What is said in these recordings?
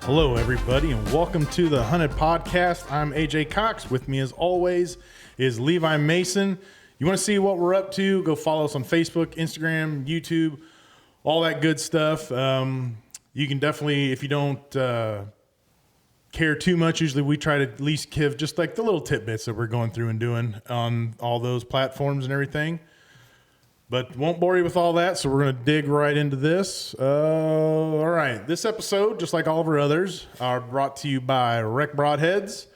Hello, everybody, and welcome to the Hunted Podcast. I'm AJ Cox. With me, as always, is Levi Mason. You want to see what we're up to? Go follow us on Facebook, Instagram, YouTube, all that good stuff. You can definitely, if you don't care too much, usually we try to at least give just like the little tidbits that we're going through and doing on all those platforms and everything. But won't bore you with all that, so we're going to dig right into this. All right. This episode, just like all of our others, are brought to you by Rec Broadheads.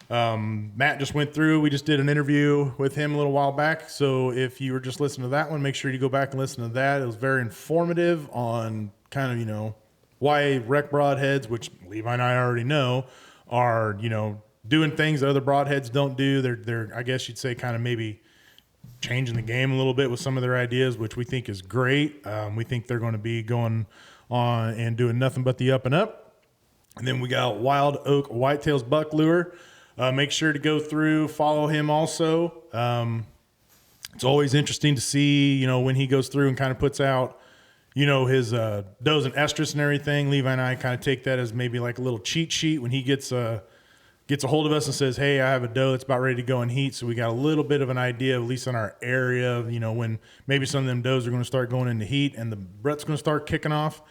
Matt just went through. We just did an interview with him a little while back. So if you were just listening to that one, make sure you go back and listen to that. It was very informative on kind of, why Rec Broadheads, which Levi and I already know, are, doing things that other broadheads don't do. They're I guess you'd say, kind of maybe changing the game a little bit with some of their ideas, which we think is great. We think they're going to be going on and doing nothing but the up and up. And then we got Wild Oak Whitetails Buck Lure. Make sure to go through, follow him also. It's always interesting to see, when he goes through and kind of puts out, his does and estrus and everything. Levi and I kind of take that as maybe like a little cheat sheet when he gets a hold of us and says, hey, I have a doe that's about ready to go in heat. So we got a little bit of an idea, at least in our area, of, when maybe some of them does are going to start going into heat and the rut's going to start kicking off.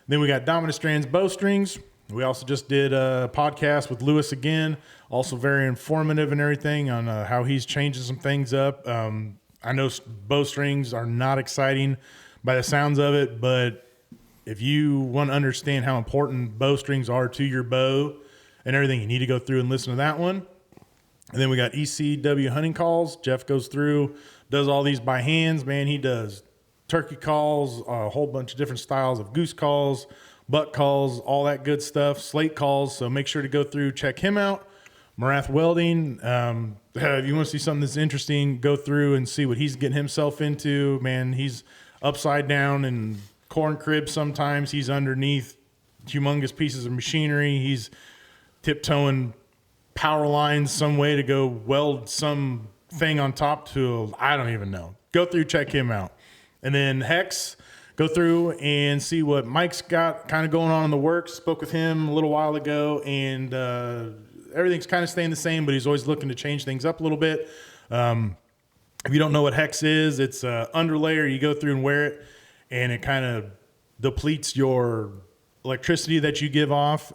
Then we got Dominant Strands Bowstrings. We also just did a podcast with Lewis again, also very informative and everything on how he's changing some things up. I know bowstrings are not exciting by the sounds of it, but if you want to understand how important bowstrings are to your bow and everything, you need to go through and listen to that one. And then we got ECW hunting calls. Jeff goes through, does all these by hands. Man, he does turkey calls, a whole bunch of different styles of goose calls, buck calls, all that good stuff, slate calls. So make sure to go through, check him out. Marath Welding. If you want to see something that's interesting, go through and see what he's getting himself into. Man, he's upside down in corn cribs sometimes. He's underneath humongous pieces of machinery. He's tiptoeing power lines some way to go weld some thing on top to, I don't even know. Go through, check him out. And then Hex, go through and see what Mike's got kind of going on in the works. Spoke with him a little while ago, and everything's kind of staying the same, but he's always looking to change things up a little bit. If you don't know what Hex is, it's an underlayer. You go through and wear it, and it kind of depletes your electricity that you give off.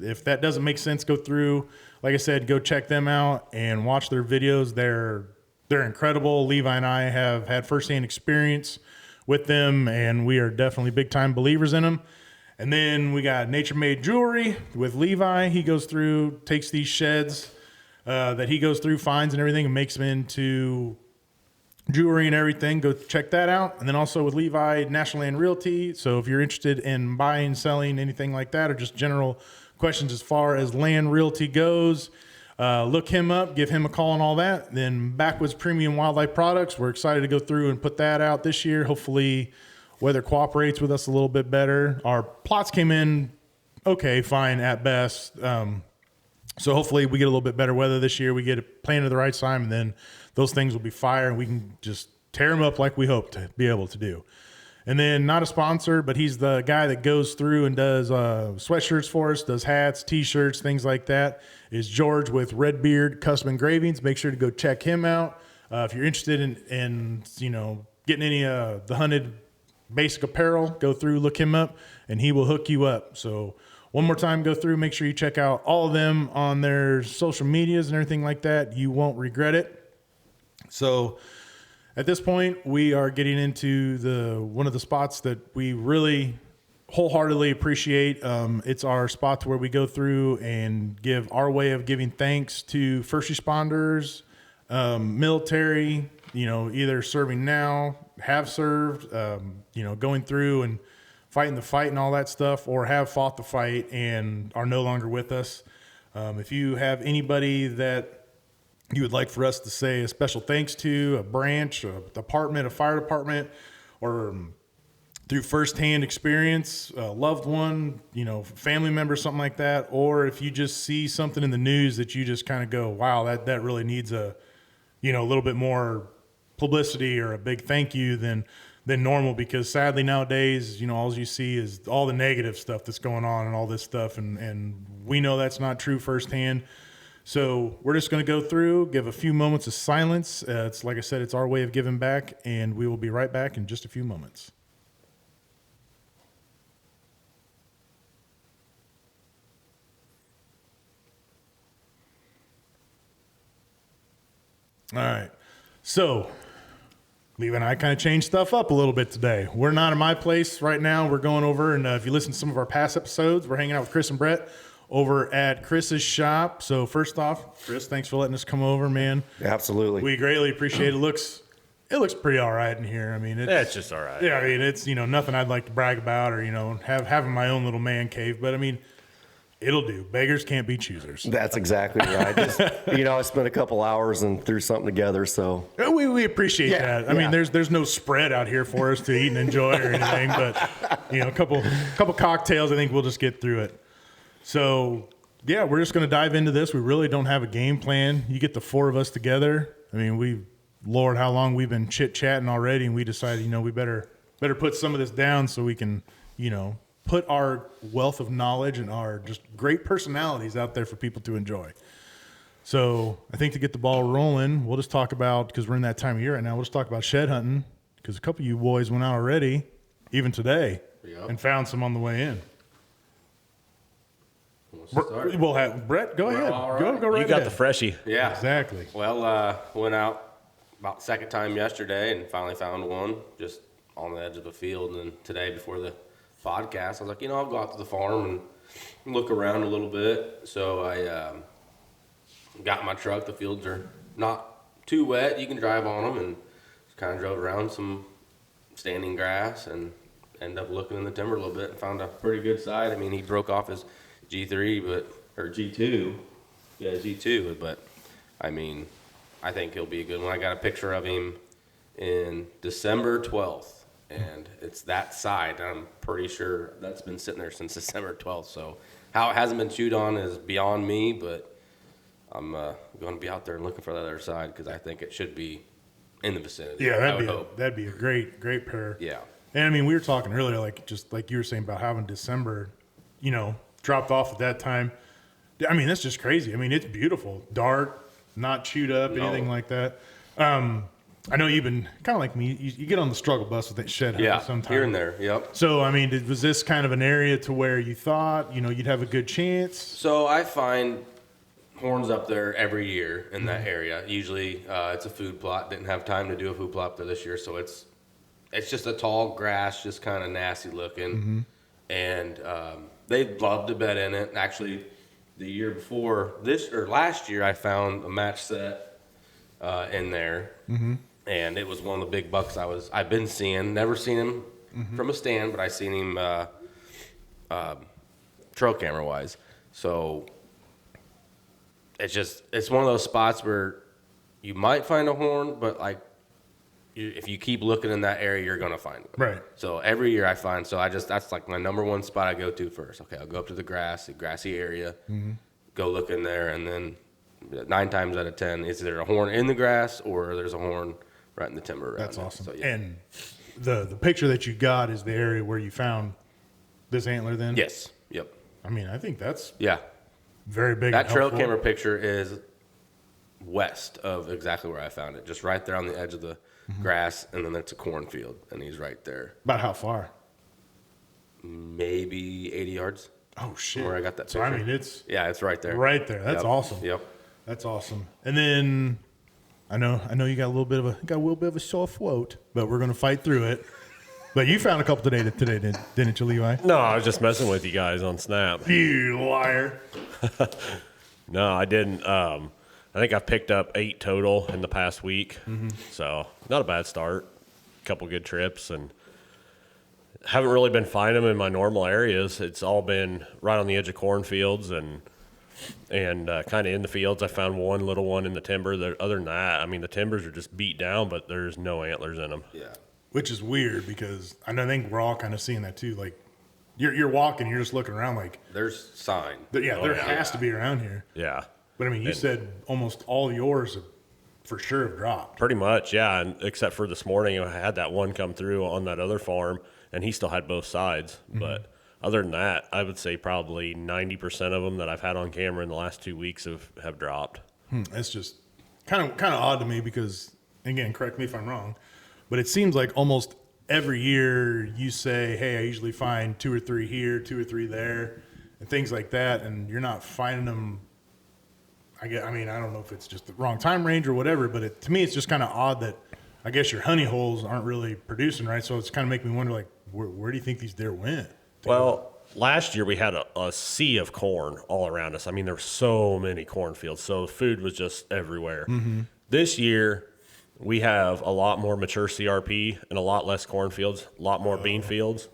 If that doesn't make sense, go through. Like I said, go check them out and watch their videos. They're incredible. Levi and I have had firsthand experience with them, and we are definitely big-time believers in them. And then we got Nature Made Jewelry with Levi. He goes through, takes these sheds that he goes through, finds and everything, and makes them into jewelry and everything. Go check that out. And then also with Levi, National Land Realty. So if you're interested in buying, selling, anything like that, or just general questions as far as land realty goes, look him up, give him a call and all that. Then Backwoods Premium Wildlife Products. We're excited to go through and put that out this year. Hopefully weather cooperates with us a little bit better. Our plots came in okay, fine at best. So hopefully we get a little bit better weather this year. We get it planted at the right time, and then those things will be fire, and we can just tear them up like we hope to be able to do. And then, not a sponsor, but he's the guy that goes through and does sweatshirts for us, does hats, T-shirts, things like that, is George with Redbeard Custom Engravings. Make sure to go check him out. If you're interested in getting any the hunted basic apparel, go through, look him up, and he will hook you up. So one more time, go through, make sure you check out all of them on their social medias and everything like that. You won't regret it. So at this point, we are getting into one of the spots that we really wholeheartedly appreciate. It's our spot where we go through and give our way of giving thanks to first responders, military, either serving now, have served, going through and fighting the fight and all that stuff, or have fought the fight and are no longer with us. If you have anybody that you would like for us to say a special thanks to, a branch, a department, a fire department, or through firsthand experience, a loved one, family member, something like that, or if you just see something in the news that you just kind of go, wow, that really needs a little bit more publicity or a big thank you, then than normal, because sadly nowadays, all you see is all the negative stuff that's going on and all this stuff. And we know that's not true firsthand. So we're just going to go through, give a few moments of silence. It's like I said, it's our way of giving back, and we will be right back in just a few moments. All right. So Levi and I kind of changed stuff up a little bit today. We're not in my place right now. We're going over, and if you listen to some of our past episodes, we're hanging out with Chris and Brett over at Chris's shop. So first off, Chris, thanks for letting us come over, man. Absolutely. We greatly appreciate it. It looks pretty all right in here. I mean, it's just all right. Yeah, I mean, it's, nothing I'd like to brag about or, having my own little man cave. But, I mean, it'll do. Beggars can't be choosers. That's exactly right. Just, I spent a couple hours and threw something together. So we appreciate that. I mean, there's no spread out here for us to eat and enjoy or anything. But, a couple cocktails, I think we'll just get through it. So, yeah, we're just going to dive into this. We really don't have a game plan. You get the four of us together. I mean, Lord, how long we've been chit-chatting already, and we decided, we better put some of this down so we can, put our wealth of knowledge and our just great personalities out there for people to enjoy. So I think to get the ball rolling, we'll just talk about, because we're in that time of year right now, we'll just talk about shed hunting, because a couple of you boys went out already, even today, and found some on the way in. We'll have Brett. Go ahead. Right. Go right You got ahead. the freshie. Yeah. Exactly. Well, went out about second time yesterday and finally found one just on the edge of the field. And then today before the podcast, I was like, I'll go out to the farm and look around a little bit. So I got in my truck. The fields are not too wet. You can drive on them, and just kind of drove around some standing grass and ended up looking in the timber a little bit and found a pretty good side. I mean, he broke off his G3, or G2. Yeah, G2, but I mean, I think he'll be a good one. I got a picture of him in December 12th, and it's that side. I'm pretty sure that's been sitting there since December 12th. So how it hasn't been chewed on is beyond me, but I'm going to be out there and looking for the other side because I think it should be in the vicinity. Yeah, that'd be a great pair. Yeah. And I mean, we were talking earlier, just like you were saying about having December, dropped off at that time. I mean, that's just crazy. I mean, it's beautiful, dark, not chewed up, anything like that. I know you've been kind of like me. You get on the struggle bus with that shed hunting sometimes. Here and there. Yep. So, I mean, was this kind of an area to where you thought, you'd have a good chance? So I find horns up there every year in that area. Usually it's a food plot. Didn't have time to do a food plot there this year, so it's just a tall grass, just kind of nasty looking. And they'd love to bed in it. Actually, the year before last year, I found a match set in there, and it was one of the big bucks I've been seeing. Never seen him from a stand, but I seen him trail camera wise. So it's one of those spots where you might find a horn, but if you keep looking in that area, you're going to find one. Right. So every year I find, that's like my number one spot I go to first. Okay, I'll go up to the grassy area, go look in there, and then 9 times out of 10, is there a horn in the grass or there's a horn right in the timber around. That's awesome. So, yeah. And the picture that you got is the area where you found this antler then? Yes. Yep. I mean, I think that's Yeah. very big. That and trail helpful. camera picture is west of exactly where I found it, just right there on the edge of the grass, and then it's a cornfield, and he's right there. About how far? Maybe 80 yards. Oh, shit. Where I got that So, I picture. mean, it's Yeah, it's right there. right there. That's Yep. awesome. Yep. That's awesome. And then I know you got a little bit of a sore throat, but we're going to fight through it. But you found a couple today, didn't you, Levi? No, I was just messing with you guys on Snap. You liar. No, I didn't. I think I picked up 8 total in the past week. So not a bad start. Couple good trips, and haven't really been finding them in my normal areas. It's all been right on the edge of cornfields and kind of in the fields. I found one little one in the timber. Other than that, I mean, the timbers are just beat down, but there's no antlers in them. Yeah. Which is weird because I think we're all kind of seeing that too. Like you're walking, you're just looking around like There's sign. there has to be around here. Yeah. But I mean, you said almost all yours are for sure have dropped. Pretty much, yeah. And except for this morning, I had that one come through on that other farm, and he still had both sides. But other than that, I would say probably 90% of them that I've had on camera in the last 2 weeks have dropped. It's just kind of odd to me because, again, correct me if I'm wrong, but it seems like almost every year you say, hey, I usually find 2 or 3 here, 2 or 3 there, and things like that, and you're not finding them. I don't know if it's just the wrong time range or whatever, but to me, it's just kind of odd that I guess your honey holes aren't really producing, right? So it's kind of making me wonder, like, where do you think these deer went? Well, last year we had a sea of corn all around us. I mean, there were so many cornfields, so food was just everywhere. This year, we have a lot more mature CRP and a lot less cornfields, a lot more bean fields.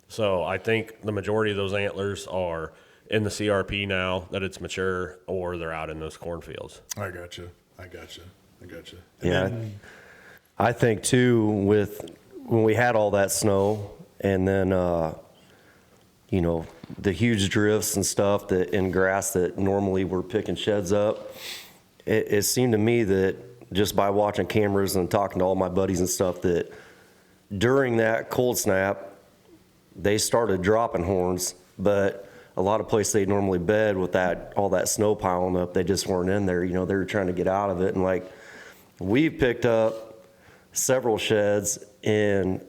So I think the majority of those antlers are in the CRP now that it's mature, or they're out in those cornfields. I gotcha. Yeah, I think too, when we had all that snow and then the huge drifts and stuff in grass that normally we're picking sheds up, it seemed to me that just by watching cameras and talking to all my buddies and stuff, that during that cold snap they started dropping horns, but a lot of places they normally bed with all that snow piling up, they just weren't in there. They were trying to get out of it. And like, we picked up several sheds in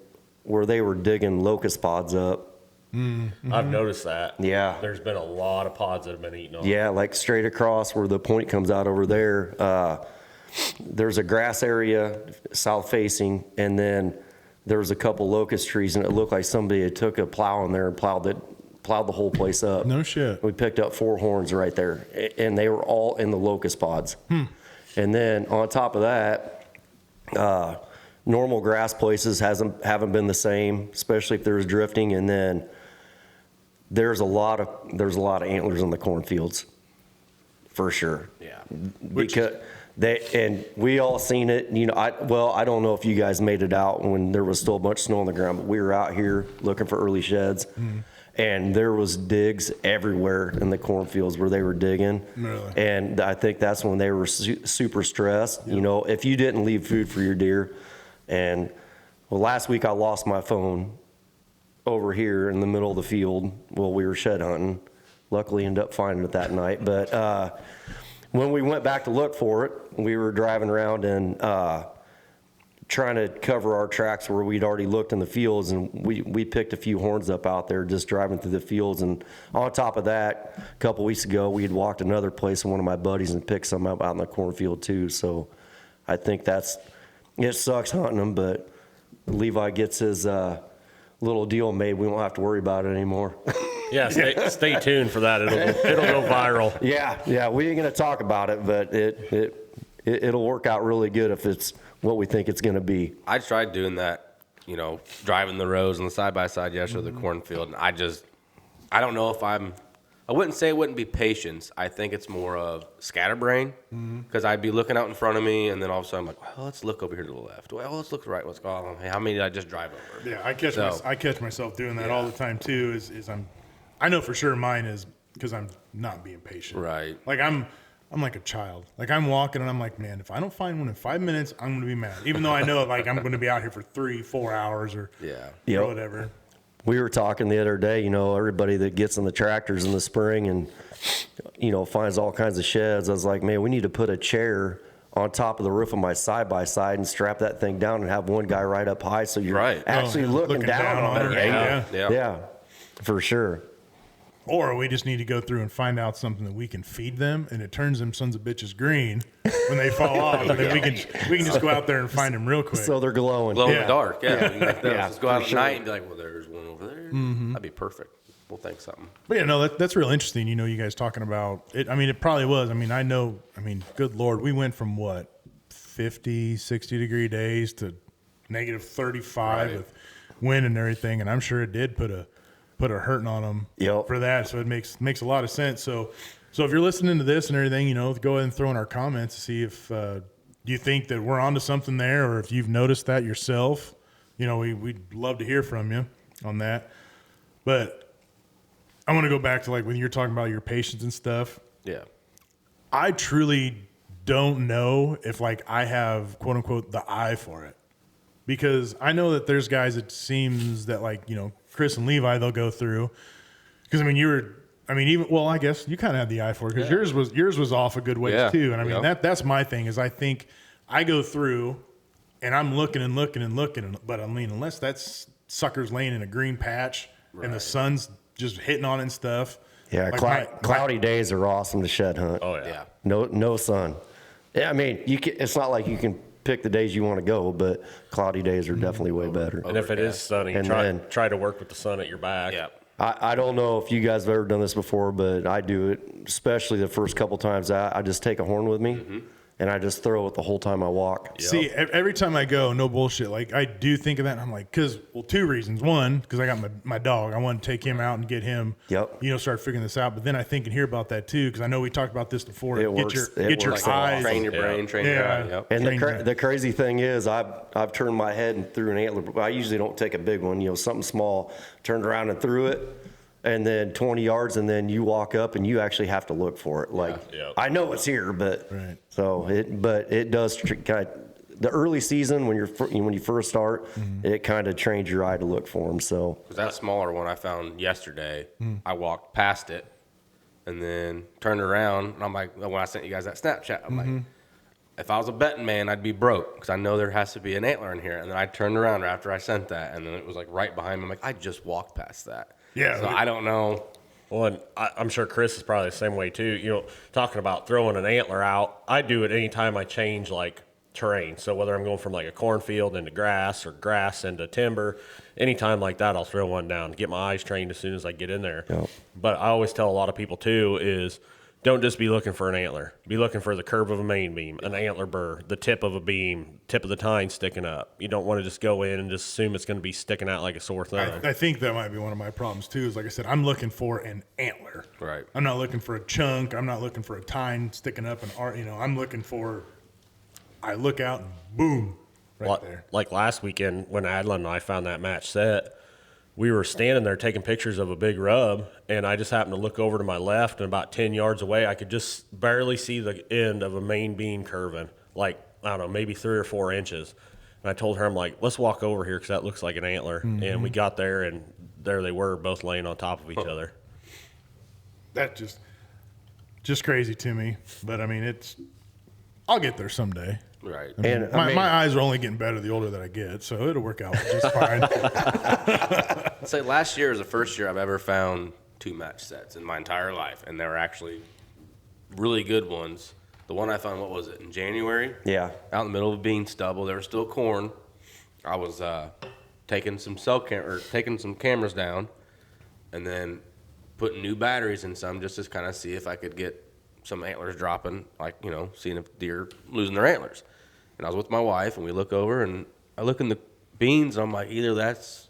where they were digging locust pods up. I've noticed that. Yeah. There's been a lot of pods that have been eaten on. Yeah, like straight across where the point comes out over there. There's a grass area south facing, and then there was a couple locust trees, and it looked like somebody had took a plow in there and plowed the whole place up. No shit. We picked up 4 horns right there, and they were all in the locust pods. And then on top of that, normal grass places haven't been the same, especially if there's drifting. And then there's a lot of antlers in the cornfields, for sure. Yeah. Because we all seen it. I don't know if you guys made it out when there was still a bunch of snow on the ground, but we were out here looking for early sheds. And there was digs everywhere in the cornfields where they were digging. Really? And I think that's when they were super stressed. Yep. If you didn't leave food for your deer. And last week I lost my phone over here in the middle of the field while we were shed hunting. Luckily ended up finding it that night. But when we went back to look for it, we were driving around and trying to cover our tracks where we'd already looked in the fields, and we picked a few horns up out there just driving through the fields. And on top of that, a couple weeks ago, we had walked another place with one of my buddies and picked some up out in the cornfield too. So I think it sucks hunting them, but Levi gets his little deal made. We won't have to worry about it anymore. Yeah, stay tuned for that. It'll go viral. Yeah, we ain't gonna talk about it, but it'll work out really good if it's what we think it's going to be. I tried doing that, driving the rows on the side-by-side yesterday, the cornfield, and I don't know if I wouldn't say it wouldn't be patience. I think it's more of scatterbrain, because I'd be looking out in front of me, and then all of a sudden I'm like, well, let's look over here to the left. Well, let's look right. What's going on? Hey, how many did I just drive over? Yeah, I catch myself doing that all the time too. I know for sure mine is because I'm not being patient. Right. Like I'm like a child. Like I'm walking and I'm like, man, if I don't find one in 5 minutes, I'm going to be mad. Even though I know like I'm going to be out here for 3-4 hours or whatever. We were talking the other day, everybody that gets in the tractors in the spring and, finds all kinds of sheds. I was like, man, we need to put a chair on top of the roof of my side-by-side and strap that thing down and have one guy right up high so you're actually looking down on it. Yeah, for sure. Or we just need to go through and find out something that we can feed them, and it turns them sons of bitches green when they fall off. And then we can just go out there and find them real quick. So they're glowing. Glow in the dark, Let's go out at night and be like, well, there's one over there. That'd be perfect. We'll think something. But yeah, that's real interesting. You guys talking about it. I mean, it probably was. I mean, good Lord, we went from 50, 60 degree days to negative 35 with wind and everything. And I'm sure it did put a hurting on them for that. So it makes a lot of sense. So if you're listening to this and everything, go ahead and throw in our comments to see if you think that we're onto something there, or if you've noticed that yourself. We'd love to hear from you on that. But I want to go back to when you're talking about your patience and stuff. Yeah. I truly don't know if like I have quote unquote the eye for it, because I know that there's guys, it seems that like, you know, Chris and Levi, they'll go through, because I mean I guess you kind of had the eye for it, because yours was off a good ways too. And I mean that's my thing, is I think I go through and I'm looking, but I mean, unless that's sucker's laying in a green patch and the sun's just hitting on it and stuff. Yeah, like cloudy days are awesome to shed hunt. Oh yeah. No sun. Yeah, I mean, it's not like you can pick the days you want to go, but cloudy days are definitely way better. And if it is sunny, And try to work with the sun at your back. Yeah. I don't know if you guys have ever done this before, but I do it, especially the first couple times. I just take a horn with me, and I just throw it the whole time I walk. Yep. See, every time I go, no bullshit, like I do think of that, and I'm like, two reasons. One, because I got my dog. I want to take him out and get him, start figuring this out. But then I think and hear about that too, because I know we talked about this before. It get works. your Works eyes. Train your brain, train your eye. Yep. And Train the crazy thing is, I've turned my head and threw an antler. I usually don't take a big one, something small. Turned around and threw it, and then 20 yards, and then you walk up and you actually have to look for it. Like I know it's here, but it does kind of, the early season when you first start, it kind of trains your eye to look for them. So that smaller one I found yesterday, I walked past it and then turned around, and I'm like, when I sent you guys that Snapchat, I'm like, if I was a betting man, I'd be broke, because I know there has to be an antler in here. And then I turned around after I sent that, and then it was like right behind me. I'm like, I just walked past that. Yeah. So I don't know. Well, and I'm sure Chris is probably the same way too. Talking about throwing an antler out, I do it anytime I change like terrain. So whether I'm going from like a cornfield into grass or grass into timber, anytime like that, I'll throw one down, get my eyes trained as soon as I get in there. Yep. But I always tell a lot of people too is, don't just be looking for an antler. Be looking for the curve of a main beam, an antler burr, the tip of a beam, tip of the tine sticking up. You don't want to just go in and just assume it's going to be sticking out like a sore thumb. I think that might be one of my problems too, is like I said, I'm looking for an antler. Right. I'm not looking for a chunk. I'm not looking for a tine sticking up I'm looking for, I look out and boom, there. Like last weekend when Adlin and I found that match set, we were standing there taking pictures of a big rub, and I just happened to look over to my left, and about 10 yards away, I could just barely see the end of a main beam curving, like, I don't know, maybe 3 or 4 inches. And I told her, I'm like, let's walk over here because that looks like an antler. And we got there, and there they were, both laying on top of each other. That just crazy to me. But I mean, I'll get there someday. Right. And My eyes are only getting better the older that I get, so it'll work out just fine. I'd say last year was the first year I've ever found 2 match sets in my entire life, and they were actually really good ones. The one I found, what was it, in January? Yeah. Out in the middle of a bean stubble. There was still corn. I was taking some cameras down, and then putting new batteries in some just to kind of see if I could get some antlers dropping, like, seeing if deer losing their antlers. And I was with my wife, and we look over, and I look in the beans, and I'm like, either that's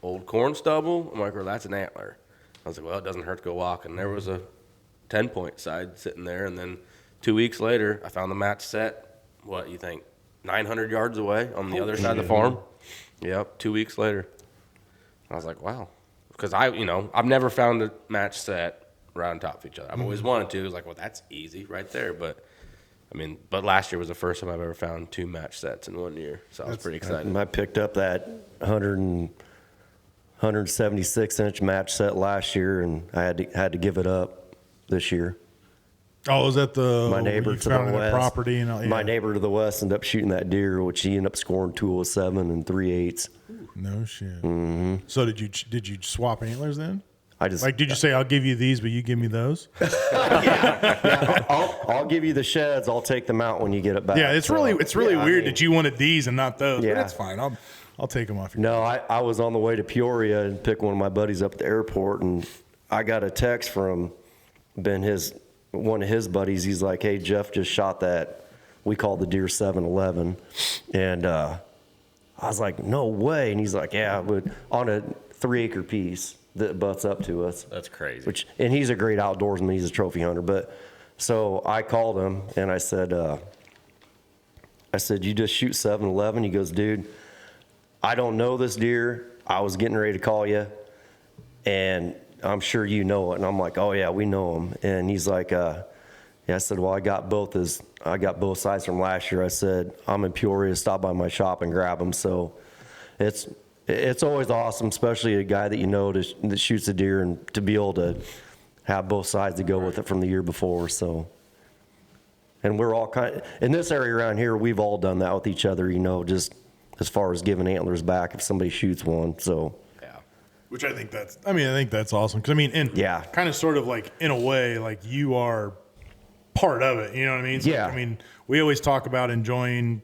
old corn stubble, I'm like, or that's an antler. I was like, well, it doesn't hurt to go walk. And there was a 10-point side sitting there, and then 2 weeks later, I found the match set, what you think, 900 yards away on the other side of the farm? Yep, 2 weeks later. I was like, wow. Because I've never found a match set right on top of each other. I've always wanted to. It was like, well, that's easy right there. But last year was the first time I've ever found 2 match sets in 1 year. So I was pretty excited. I picked up that 176-inch match set last year, and I had to give it up this year. Oh, is that my neighbor to the west? Property and all, yeah. My neighbor to the west ended up shooting that deer, which he ended up scoring 207 and 3/8. No shit. Mm-hmm. So did you swap antlers then? Did you say I'll give you these, but you give me those? yeah. I'll give you the sheds. I'll take them out when you get it back. Yeah, it's really weird that you wanted these and not those. Yeah. But that's fine. I'll take them off. No, I was on the way to Peoria and picked one of my buddies up at the airport, and I got a text from one of his buddies. He's like, "Hey, Jeff just shot that. We call the deer 711," and I was like, "No way!" And he's like, "Yeah, but on a 3-acre piece that butts up to us." That's crazy. And he's a great outdoorsman. He's a trophy hunter. But so I called him and I said, "You just shoot 711?" He goes, "Dude, I don't know this deer. I was getting ready to call you, and I'm sure you know it." And I'm like, "Oh yeah, we know him." And he's like, Yeah, I said, well, I got both sides from last year. I said, I'm in Peoria, stop by my shop and grab them. So it's always awesome, especially a guy that you know that shoots a deer, and to be able to have both sides to go with it from the year before. So, and we're all in this area around here, we've all done that with each other, you know, just as far as giving antlers back if somebody shoots one. So, Yeah. Which I think that's awesome. Because, I mean, and Yeah. kind of sort of like, in a way, like you are part of it. You know what I mean? So, Yeah. I mean, we always talk about enjoying,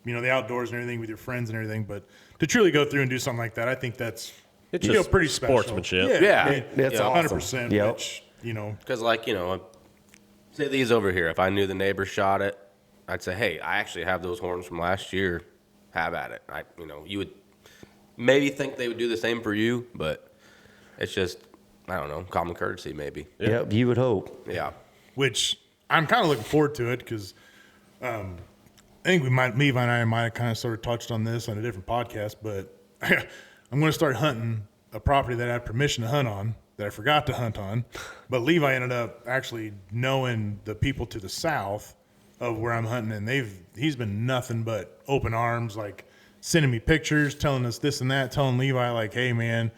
you know, the outdoors and everything with your friends and everything. But to truly go through and do something like that, I think that's It's you know, just pretty special. sportsmanship. Yeah. it's Yeah, awesome. 100%. Yep. Which, you know, Because, like, you know, say these over here. If I knew the neighbor shot it, I'd say, hey, I actually have those horns from last year. Have at it. You would maybe think they would do the same for you, but it's just, I don't know, common courtesy maybe. Yep, you would hope. Yeah. which I'm kind of looking forward to it because I think Levi and I might have kind of sort of touched on this on a different podcast, but I'm going to start hunting a property that I had permission to hunt on that I forgot to hunt on. But Levi ended up actually knowing the people to the south of where I'm hunting, and he's been nothing but open arms, like sending me pictures, telling us this and that, telling Levi like, hey man,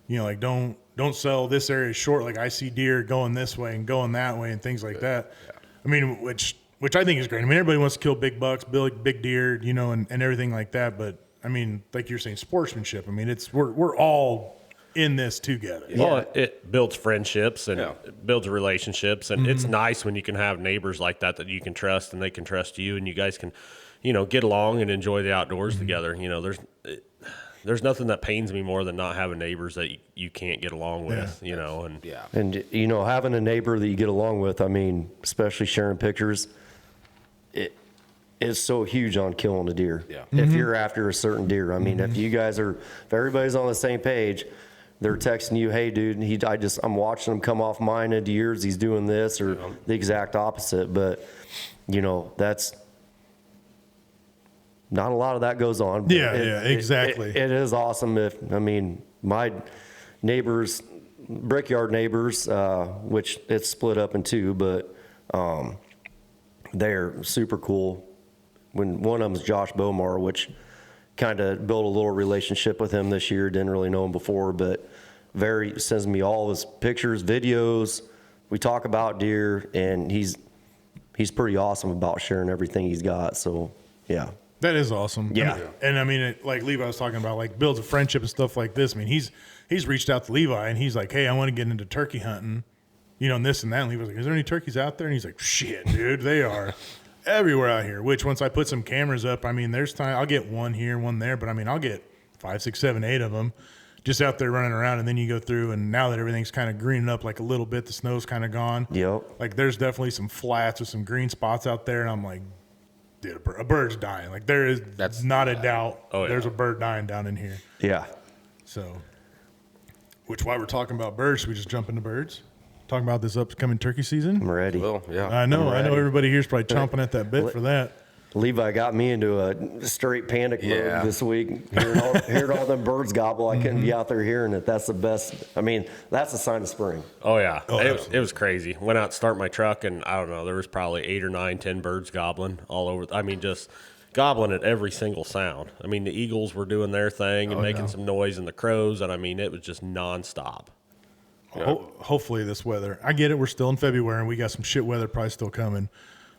you know, like don't sell this area short. Like I see deer going this way and going that way and things like that. Yeah. I mean, which I think is great. I mean, everybody wants to kill big bucks, big deer, you know, and everything like that. But I mean, like you're saying, sportsmanship. I mean, we're all in this together. Well, it builds friendships and Yeah. it builds relationships, and it's nice when you can have neighbors like that you can trust and they can trust you, and you guys can, you know, get along and enjoy the outdoors together. You know, there's nothing that pains me more than not having neighbors that you can't get along with. You know, and Yeah. And, you know, having a neighbor that you get along with, I mean, especially sharing pictures, it is so huge on killing a deer. Yeah. If you're after a certain deer, I mean, if everybody's on the same page, they're texting you, hey, dude, I'm watching him come off mine into yours. He's doing this, or the exact opposite. But, you know, that's not a lot of that goes on. But Yeah, exactly. It is awesome. My neighbors, brickyard neighbors, which it's split up in two, but they're super cool. When one of them is Josh Bomar, which kind of built a little relationship with him this year. Didn't really know him before, but sends me all his pictures, videos. We talk about deer, and he's pretty awesome about sharing everything he's got. So yeah. That is awesome. Yeah. And I mean, like Levi was talking about, like builds a friendship and stuff like this. I mean, he's reached out to Levi and he's like, hey, I want to get into turkey hunting, you know, and this and that. And Levi's like, is there any turkeys out there? And he's like, shit, dude, they are everywhere out here. Which once I put some cameras up, I mean, there's time I'll get one here, one there, but I mean, I'll get 5, 6, 7, 8 of them just out there running around. And then you go through, and now that everything's kind of greening up like a little bit, the snow's kind of gone. Yep. Like there's definitely some flats with some green spots out there, and I'm like, dude, a bird's dying. Like that's not a doubt. Oh, yeah. There's a bird dying down in here. Yeah. So, which while we're talking about birds, should we just jump into birds? Talking about this upcoming turkey season. I'm ready. Well, yeah. I know ready. everybody here's probably chomping at that bit for that. Levi got me into a straight panic Yeah. mode this week. Hearing all them birds gobble, I couldn't be out there hearing it. That's the best. I mean, that's a sign of spring. oh yeah, absolutely. it was crazy. Went out to start my truck, and I don't know, there was probably 8 or 9, 10 birds gobbling all over. I mean, just gobbling at every single sound. I mean, the eagles were doing their thing and making some noise, and the crows, and I mean, it was just nonstop. Hopefully this weather. I get it. We're still in February and we got some shit weather probably still coming.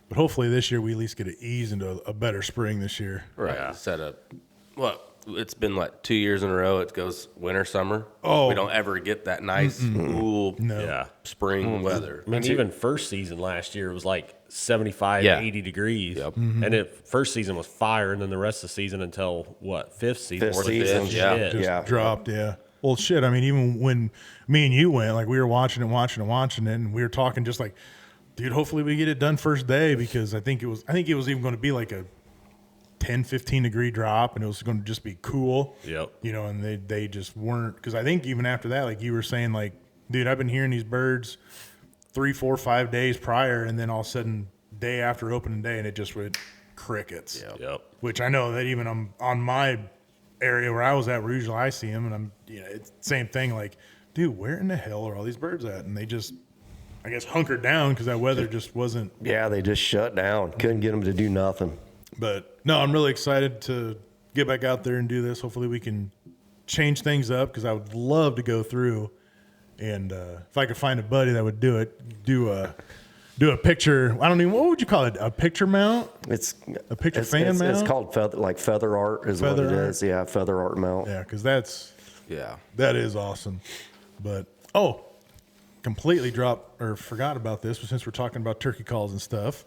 But hopefully this year we at least get to ease into a better spring this year. Right. Yeah. Set up. Well, it's been like 2 years in a row. It goes winter, summer. Oh. We don't ever get that nice, cool Yeah. spring weather. I mean, even first season last year was like 75, Yeah. 80 degrees. Yep. And first season was fire, and then the rest of the season until, what, fifth season? Fifth Fourth season, yeah. Shit. Just Yeah. dropped, yeah. Well, shit. I mean, even when me and you went, like we were watching it, and we were talking just like, dude, hopefully we get it done first day, because I think it was even going to be like a 10, 15 degree drop, and it was going to just be cool. Yep. You know, and they just weren't, because I think even after that, like you were saying, like, dude, I've been hearing these birds 3, 4, 5 days prior, and then all of a sudden, day after opening day, and it just went crickets. Yep. Which I know that even on my area where I was at, where usually I see them, and I'm, you know, it's the same thing. Like, dude, where in the hell are all these birds at? And they just I guess, hunkered down because that weather just wasn't. Yeah, they just shut down. Couldn't get them to do nothing. But no, I'm really excited to get back out there and do this. Hopefully we can change things up because I would love to go through. And if I could find a buddy that would do it, do a picture. I don't even, what would you call it? A picture mount? It's A picture fan mount? It's called feather art is Feather what it art? is. Yeah, feather art mount. Yeah, because that is awesome. But, completely forgot about this, but since we're talking about turkey calls and stuff,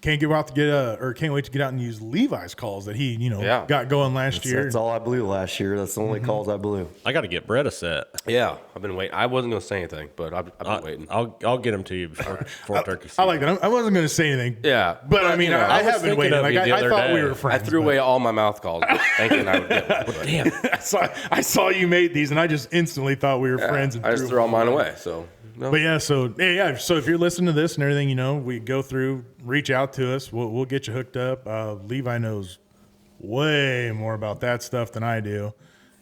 can't wait to get out and use Levi's calls that he, got going last year. That's all I blew last year. That's the only calls I blew. I got to get Brett a set. Yeah, I've been waiting. I wasn't going to say anything, but I've been waiting. I'll get them to you before turkey season. I like that. I wasn't going to say anything. Yeah. But I mean, I have been waiting. of Like, you the I other thought we day. were friends. I threw away all my mouth calls thinking I would get one. But Damn. I saw you made these, and I just instantly thought we were friends. And I just threw all mine away. So, no. But yeah, so if you're listening to this and everything, we go through, reach out to us. We'll get you hooked up. Levi knows way more about that stuff than I do,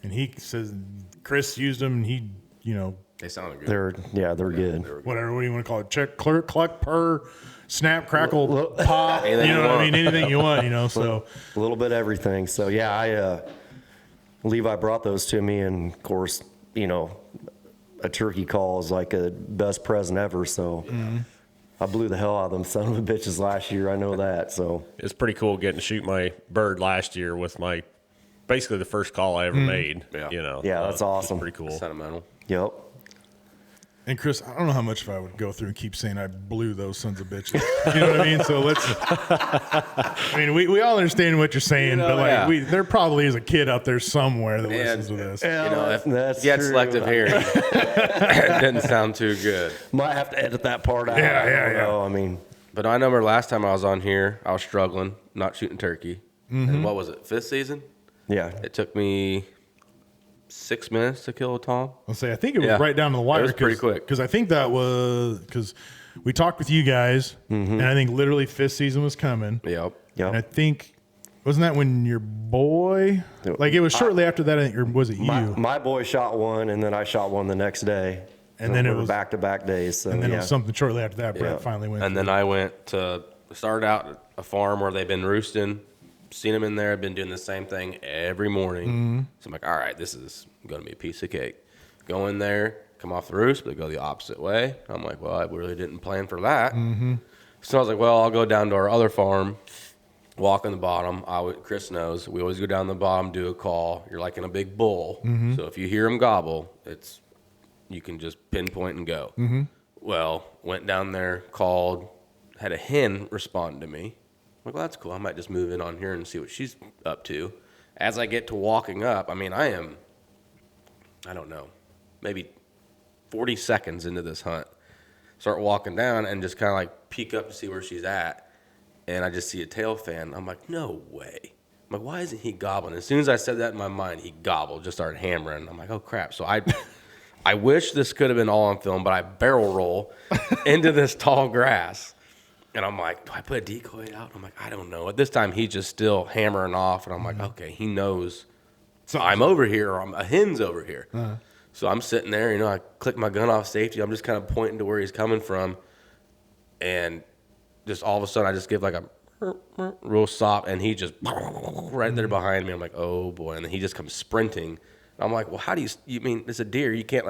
and he says Chris used them, and he, They sounded good. They're good. whatever. What do you want to call it? Check, clerk, cluck, purr, snap, crackle, pop. Anything You know you what I want. mean? Anything you want. So A little bit of everything. So yeah, Levi brought those to me, and of course, a turkey call is like a best present ever. So I blew the hell out of them son of a bitches last year. I know that. So It's pretty cool getting to shoot my bird last year with basically the first call I ever made. Yeah. Yeah, that's it's awesome. Pretty cool. Sentimental. yep. And Chris, I don't know how much if I would go through and keep saying I blew those sons of bitches. You know what I mean? So we all understand what you're saying, but yeah. there probably is a kid out there somewhere that And, listens to this. If That's you had true. selective hearing, it didn't sound too good. Might have to edit that part out. Yeah, I don't yeah. know. I mean, But I remember last time I was on here, I was struggling, not shooting turkey. And what was it, 5th season? yeah. It took me 6 minutes to kill a tom. I'll say I think it was Yeah. right down to the wire. It was pretty quick. because I think that was because we talked with you guys, and I think literally 5th season was coming. Yep. And I Yep. think wasn't that when your boy? Like it was shortly after that, I think, or was it you? My boy shot one, and then I shot one the next day. And then we it were was- back-to-back days. So and then yeah. it was something shortly after that. Brett Yeah. finally went. And then I started out at a farm where they've been roosting, seen them in there, been doing the same thing every morning. So I'm like, all right, this is going to be a piece of cake. Go in there, come off the roost, but go the opposite way. I'm like, well, I really didn't plan for that. So I was like, well, I'll go down to our other farm, walk on the bottom. Chris knows, we always go down the bottom, do a call. You're like in a big bull. So if you hear them gobble, you can just pinpoint and go. Well, went down there, called, had a hen respond to me. I'm like, well, that's cool. I might just move in on here and see what she's up to. As I get to walking up, I don't know, maybe 40 seconds into this hunt. Start walking down and just kind of like peek up to see where she's at. And I just see a tail fan. I'm like, no way. I'm like, why isn't he gobbling? As soon as I said that in my mind, he gobbled, just started hammering. I'm like, oh, crap. So I wish this could have been all on film, but I barrel roll into this tall grass. And I'm like, do I put a decoy out? I'm like, I don't know. At this time, he's just still hammering off. And I'm like, okay, he knows I'm over here or a hen's over here. So I'm sitting there, I click my gun off safety. I'm just kind of pointing to where he's coming from. And just all of a sudden, I just give like a real stop. And he just right there behind me. I'm like, oh, boy. And then he just comes sprinting. And I'm like, well, how do you mean it's a deer? You can't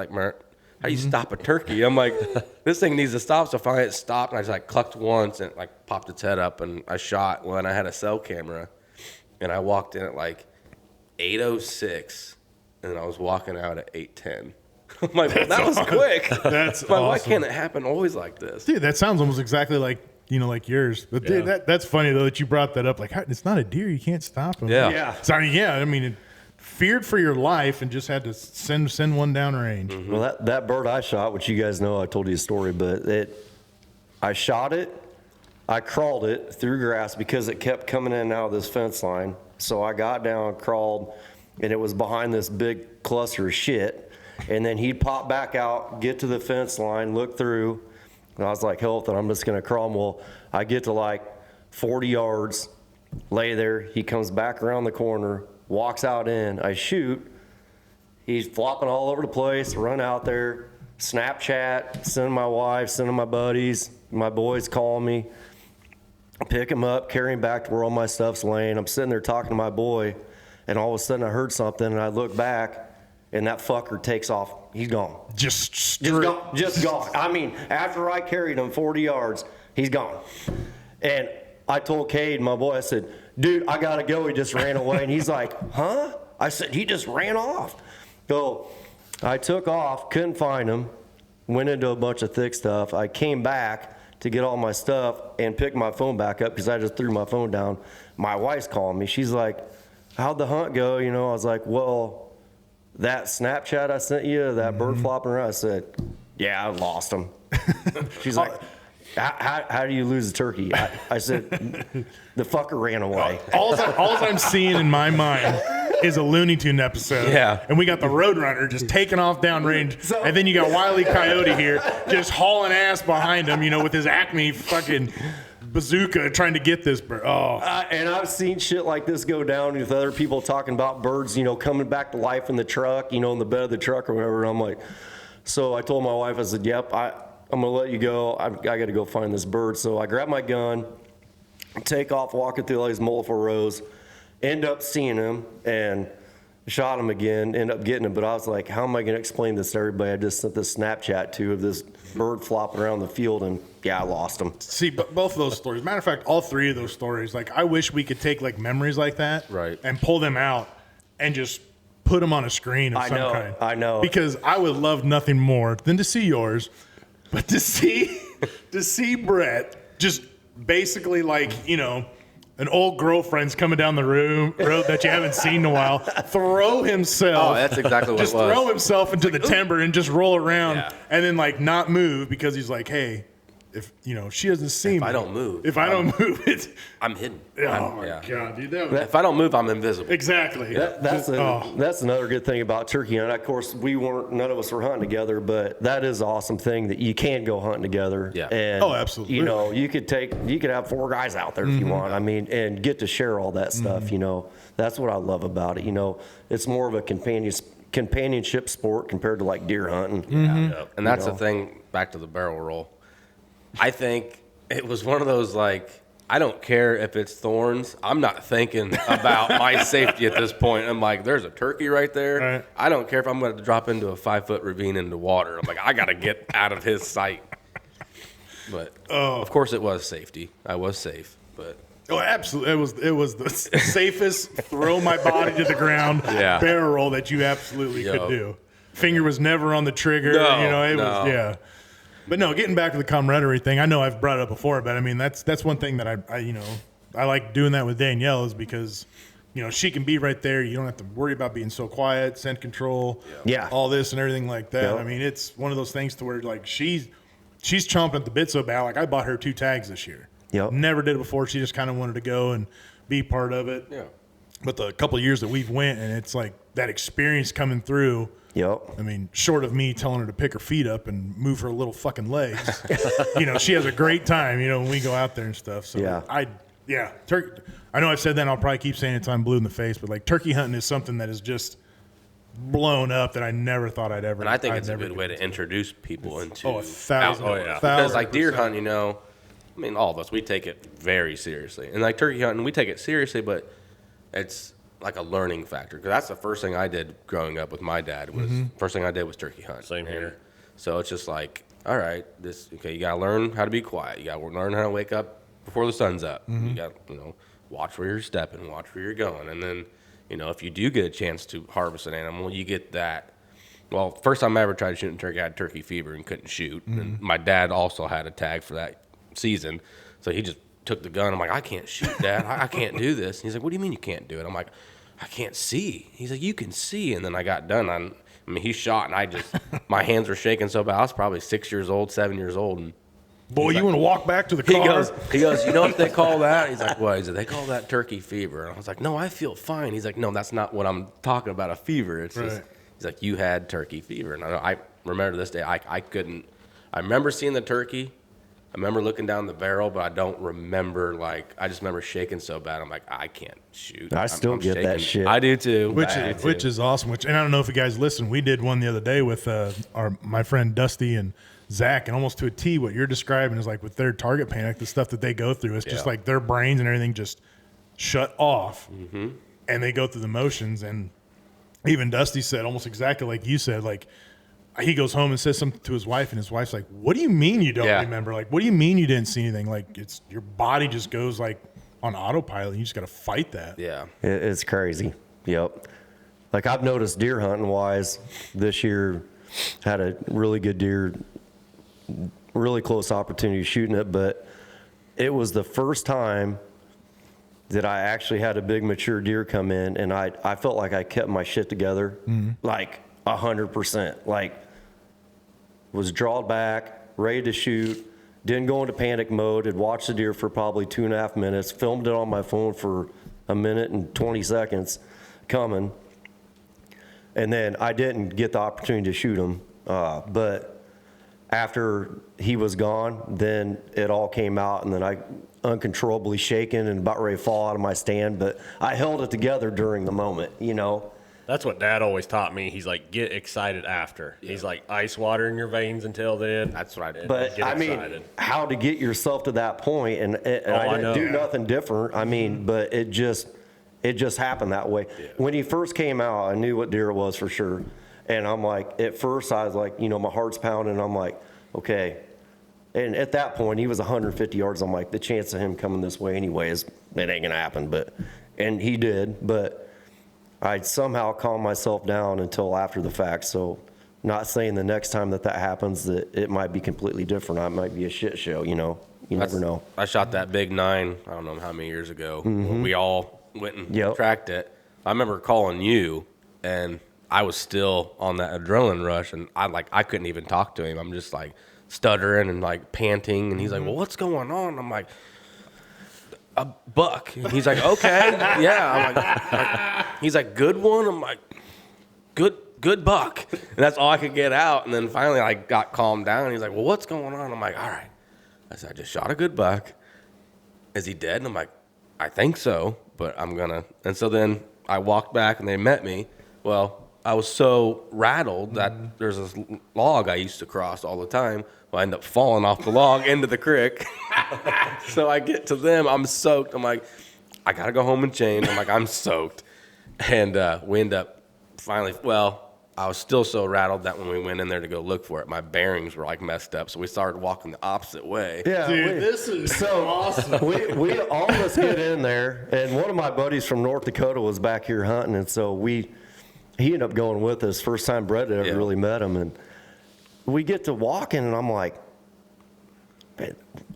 how do you stop a turkey? I'm like, this thing needs to stop. So finally it stopped, and I just like clucked once and like popped its head up, and I shot when I had a cell camera, and I walked in at like 8:06, and I was walking out at 8:10. I'm like, well, that was quick. That's Why awesome. can't it happen always like this? Dude, that sounds almost exactly like like yours. But dude, that's funny though that you brought that up. Like, it's not a deer; you can't stop him. Yeah. Yeah. So I mean, feared for your life and just had to send one down range. Well, that bird I shot, which you guys know, I told you a story, but I shot it, I crawled it through grass because it kept coming in and out of this fence line. So I got down, crawled, and it was behind this big cluster of shit. And then he'd pop back out, get to the fence line, look through, and I was like, hell, then I'm just gonna crawl. Well, I get to like 40 yards, lay there, he comes back around the corner, walks out in, I shoot, he's flopping all over the place, run out there, Snapchat, sending my wife, sending my buddies, my boys call me, pick him up, carry him back to where all my stuff's laying. I'm sitting there talking to my boy, and all of a sudden I heard something, and I look back, and that fucker takes off. He's gone. Just gone. Just gone. I mean, after I carried him 40 yards, he's gone. And I told Cade, my boy, I said, dude, I got to go. He just ran away. And he's like, huh? I said, he just ran off. So I took off, couldn't find him, went into a bunch of thick stuff. I came back to get all my stuff and picked my phone back up because I just threw my phone down. My wife's calling me. She's like, how'd the hunt go? You know, I was like, well, that Snapchat I sent you, that bird flopping around, I said, yeah, I lost him. She's like, how do you lose a turkey? I said, the fucker ran away. All I'm seeing in my mind is a Looney Tune episode. Yeah. And we got the Roadrunner just taking off downrange. And then you got Wile E. Coyote here just hauling ass behind him, you know, with his Acme fucking bazooka trying to get this bird. Oh. And I've seen shit like this go down with other people talking about birds, you know, coming back to life in the truck, you know, in the bed of the truck or whatever. And I'm like, so I told my wife, I said, yep, I'm going to let you go. I got to go find this bird. So I grabbed my gun, take off, walking through all these multiple rows, end up seeing him and shot him again, end up getting him. But I was like, how am I going to explain this to everybody? I just sent this Snapchat to of this bird flopping around the field, and yeah, I lost him. See, but both of those stories, matter of fact, all three of those stories, like I wish we could take like memories like that Right. and pull them out and just put them on a screen of some kind. I know. Because I would love nothing more than to see yours, but to see Brett just basically like, you know, an old girlfriend's coming down the road that you haven't seen in a while, throw himself. Oh, that's exactly what just it was. throw himself into the timber and just roll around Yeah. and then like not move because he's like, hey, if you know she doesn't see me. I don't move. If I don't move, it's I'm hidden. oh my yeah. god, dude. That was, If I don't move, I'm invisible. exactly. That's another good thing about turkey hunting. Of course, none of us were hunting together, but that is an awesome thing that you can go hunting together. Yeah. And, Oh, absolutely. You know, you could have 4 guys out there if you want. I mean, and get to share all that stuff. You know, that's what I love about it. You know, it's more of a companionship sport compared to like deer hunting. Yeah. And that's the thing. Back to the barrel roll. I think it was one of those like, I don't care if it's thorns. I'm not thinking about my safety at this point. I'm like, there's a turkey right there. Right. I don't care if I'm going to drop into a 5-foot ravine into water. I'm like, I got to get out of his sight. But of course, it was safety. I was safe, but. Oh, absolutely. It was the safest throw my body to the ground Yeah. barrel roll that you absolutely Yo. could do. Finger was never on the trigger. No, you know, it no. was yeah. But no, getting back to the camaraderie thing, I know I've brought it up before, but I mean that's one thing that I you know I like doing that with Danielle is because you know she can be right there. You don't have to worry about being so quiet, scent control, Yeah. all this and everything like that. Yep. I mean it's one of those things to where like she's chomping at the bit so bad. Like I bought her 2 tags this year. Yep. Never did it before. She just kind of wanted to go and be part of it. Yeah. But the couple of years that we've went and it's like that experience coming through. Yep. I mean, short of me telling her to pick her feet up and move her little fucking legs, you know, she has a great time, you know, when we go out there and stuff. So Yeah. I know I've said that and I'll probably keep saying it until I'm blue in the face, but like turkey hunting is something that is just blown up that I never thought I'd ever. And I think I'd it's a never good way to introduce people into 1,000. outdoors. Oh, yeah. Because like deer 1,000%. hunting, you know, I mean, all of us, we take it very seriously. And like turkey hunting, we take it seriously, but it's like a learning factor. Because that's the first thing I did growing up with my dad was first thing I did was turkey hunt. Same here. And so it's just like, all right, you got to learn how to be quiet. You got to learn how to wake up before the sun's up. You got, watch where you're stepping, watch where you're going. And then, if you do get a chance to harvest an animal, you get that. Well, first time I ever tried shooting turkey, I had turkey fever and couldn't shoot. And my dad also had a tag for that season. So he just took the gun. I'm like, I can't shoot, Dad. I can't do this. And he's like, what do you mean you can't do it? I'm like, I can't see. He's like, you can see. And then I got done. I mean, he shot, and my hands were shaking so bad. I was probably 6 years old, 7 years old. And Boy, you want to walk back to the car? he goes, you know what they call that? He's like, what? He's like, they call that turkey fever. And I was like, no, I feel fine. He's like, no, that's not what I'm talking about, a fever. It's just, he's like, you had turkey fever. And I remember to this day, I couldn't. I remember seeing the turkey. I remember looking down the barrel, but I don't remember, like, I just remember shaking so bad. I'm like, I can't shoot. I still get that shit. I do too. Which is awesome. And I don't know if you guys listen. We did one the other day with my friend Dusty and Zach, and almost to a T, what you're describing is like with their target panic, the stuff that they go through. It's just like their brains and everything just shut off, and they go through the motions. And even Dusty said almost exactly like you said, like, he goes home and says something to his wife, and his wife's like, "What do you mean you don't remember? Like, what do you mean you didn't see anything? Like, it's your body just goes like on autopilot. And you just got to fight that." Yeah. It's crazy. Yep. Like I've noticed deer hunting wise this year, had a really good deer, really close opportunity shooting it, but it was the first time that I actually had a big mature deer come in, and I felt like I kept my shit together, like 100%. Like, was drawed back, ready to shoot, didn't go into panic mode, had watched the deer for probably 2.5 minutes, filmed it on my phone for a minute and 20 seconds coming, and then I didn't get the opportunity to shoot him. But after he was gone, then it all came out, and then I uncontrollably shaking and about ready to fall out of my stand, but I held it together during the moment, you know. That's what Dad always taught me. He's like, get excited after. Yeah. He's like, ice water in your veins until then. That's what I did. But I mean, how to get yourself to that point, and I didn't do nothing different. I mean, but it just happened that way. Yeah. When he first came out, I knew what deer it was for sure. And I'm like, at first I was like, you know, my heart's pounding. I'm like, okay. And at that point, he was 150 yards. I'm like, the chance of him coming this way anyway it ain't gonna happen. And he did, but I somehow calmed myself down until after the fact. So, not saying the next time that happens that it might be completely different. It might be a shit show, you know. You never know. I shot that big 9, I don't know how many years ago. We all went and tracked it. I remember calling you, and I was still on that adrenaline rush, and I couldn't even talk to him. I'm just like stuttering and like panting, and he's like, "Well, what's going on?" I'm like, "A buck." And he's like, "Okay, yeah." I'm like, he's like, "Good one." I'm like, good buck. And that's all I could get out. And then finally I got calmed down. He's like, "Well, what's going on?" I'm like, "All right." I said, "I just shot a good buck. Is he dead?" And I'm like, "I think so, but I'm gonna." And so then I walked back and they met me. Well, I was so rattled that there's this log I used to cross all the time. Well, I end up falling off the log into the creek. So I get to them, I'm soaked. I'm like, I got to go home and change. I'm like, I'm soaked. And we end up finally, I was still so rattled that when we went in there to go look for it, my bearings were like messed up. So we started walking the opposite way. Yeah, dude, this is so awesome. We all of us get in there, and one of my buddies from North Dakota was back here hunting, and so he ended up going with us. First time Brett had ever really met him, and we get to walking, and I'm like,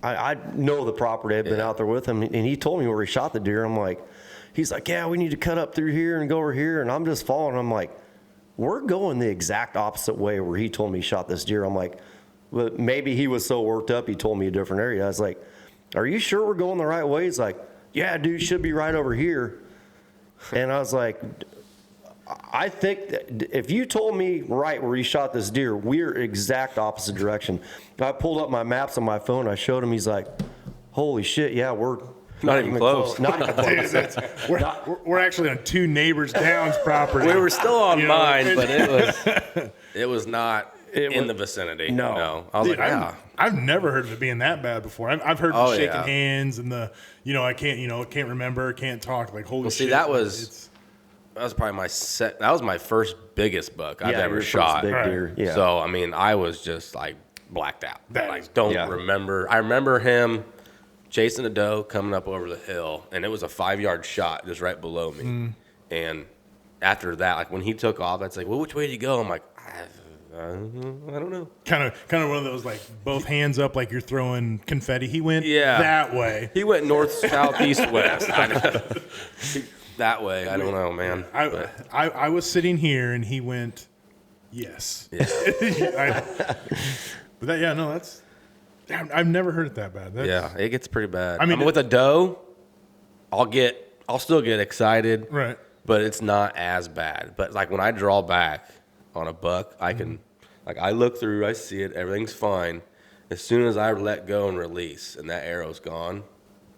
I know the property. I've been out there with him, and he told me where he shot the deer. I'm like, he's like, yeah, we need to cut up through here and go over here, and I'm just following. I'm like, we're going the exact opposite way where he told me he shot this deer. I'm like, well, maybe he was so worked up he told me a different area. I was like, are you sure we're going the right way? He's like, yeah, dude, should be right over here. And I was like, I think that if you told me right where he shot this deer, we're exact opposite direction. I pulled up my maps on my phone. I showed him. He's like, holy shit, yeah, we're not even close. Not even close. We're actually on two neighbors down's property. We were still on mine, but it was not in the vicinity. No. I was dude, like, yeah. I've never heard of it being that bad before. I've heard the shaking hands and the, I can't remember, can't talk. Like, holy shit. See, that was probably that was my first biggest buck I've ever shot. Big deer. Yeah. So, I mean, I was just like blacked out. Remember. I remember him chasing a doe coming up over the hill, and it was a 5-yard shot just right below me. And after that, like when he took off, I'd say, well, which way did you go? I'm like, I don't know. Kind of one of those like both hands up like you're throwing confetti. He went that way. He went north, south, east, west. That way. I don't know, man. I was sitting here and he went, yes. Yeah. That's. I've never heard it that bad. It gets pretty bad. I mean, with a doe, I'll still get excited. Right. But it's not as bad. But like when I draw back on a buck, I can, like I look through, I see it, everything's fine. as soon as I let go and release and that arrow's gone,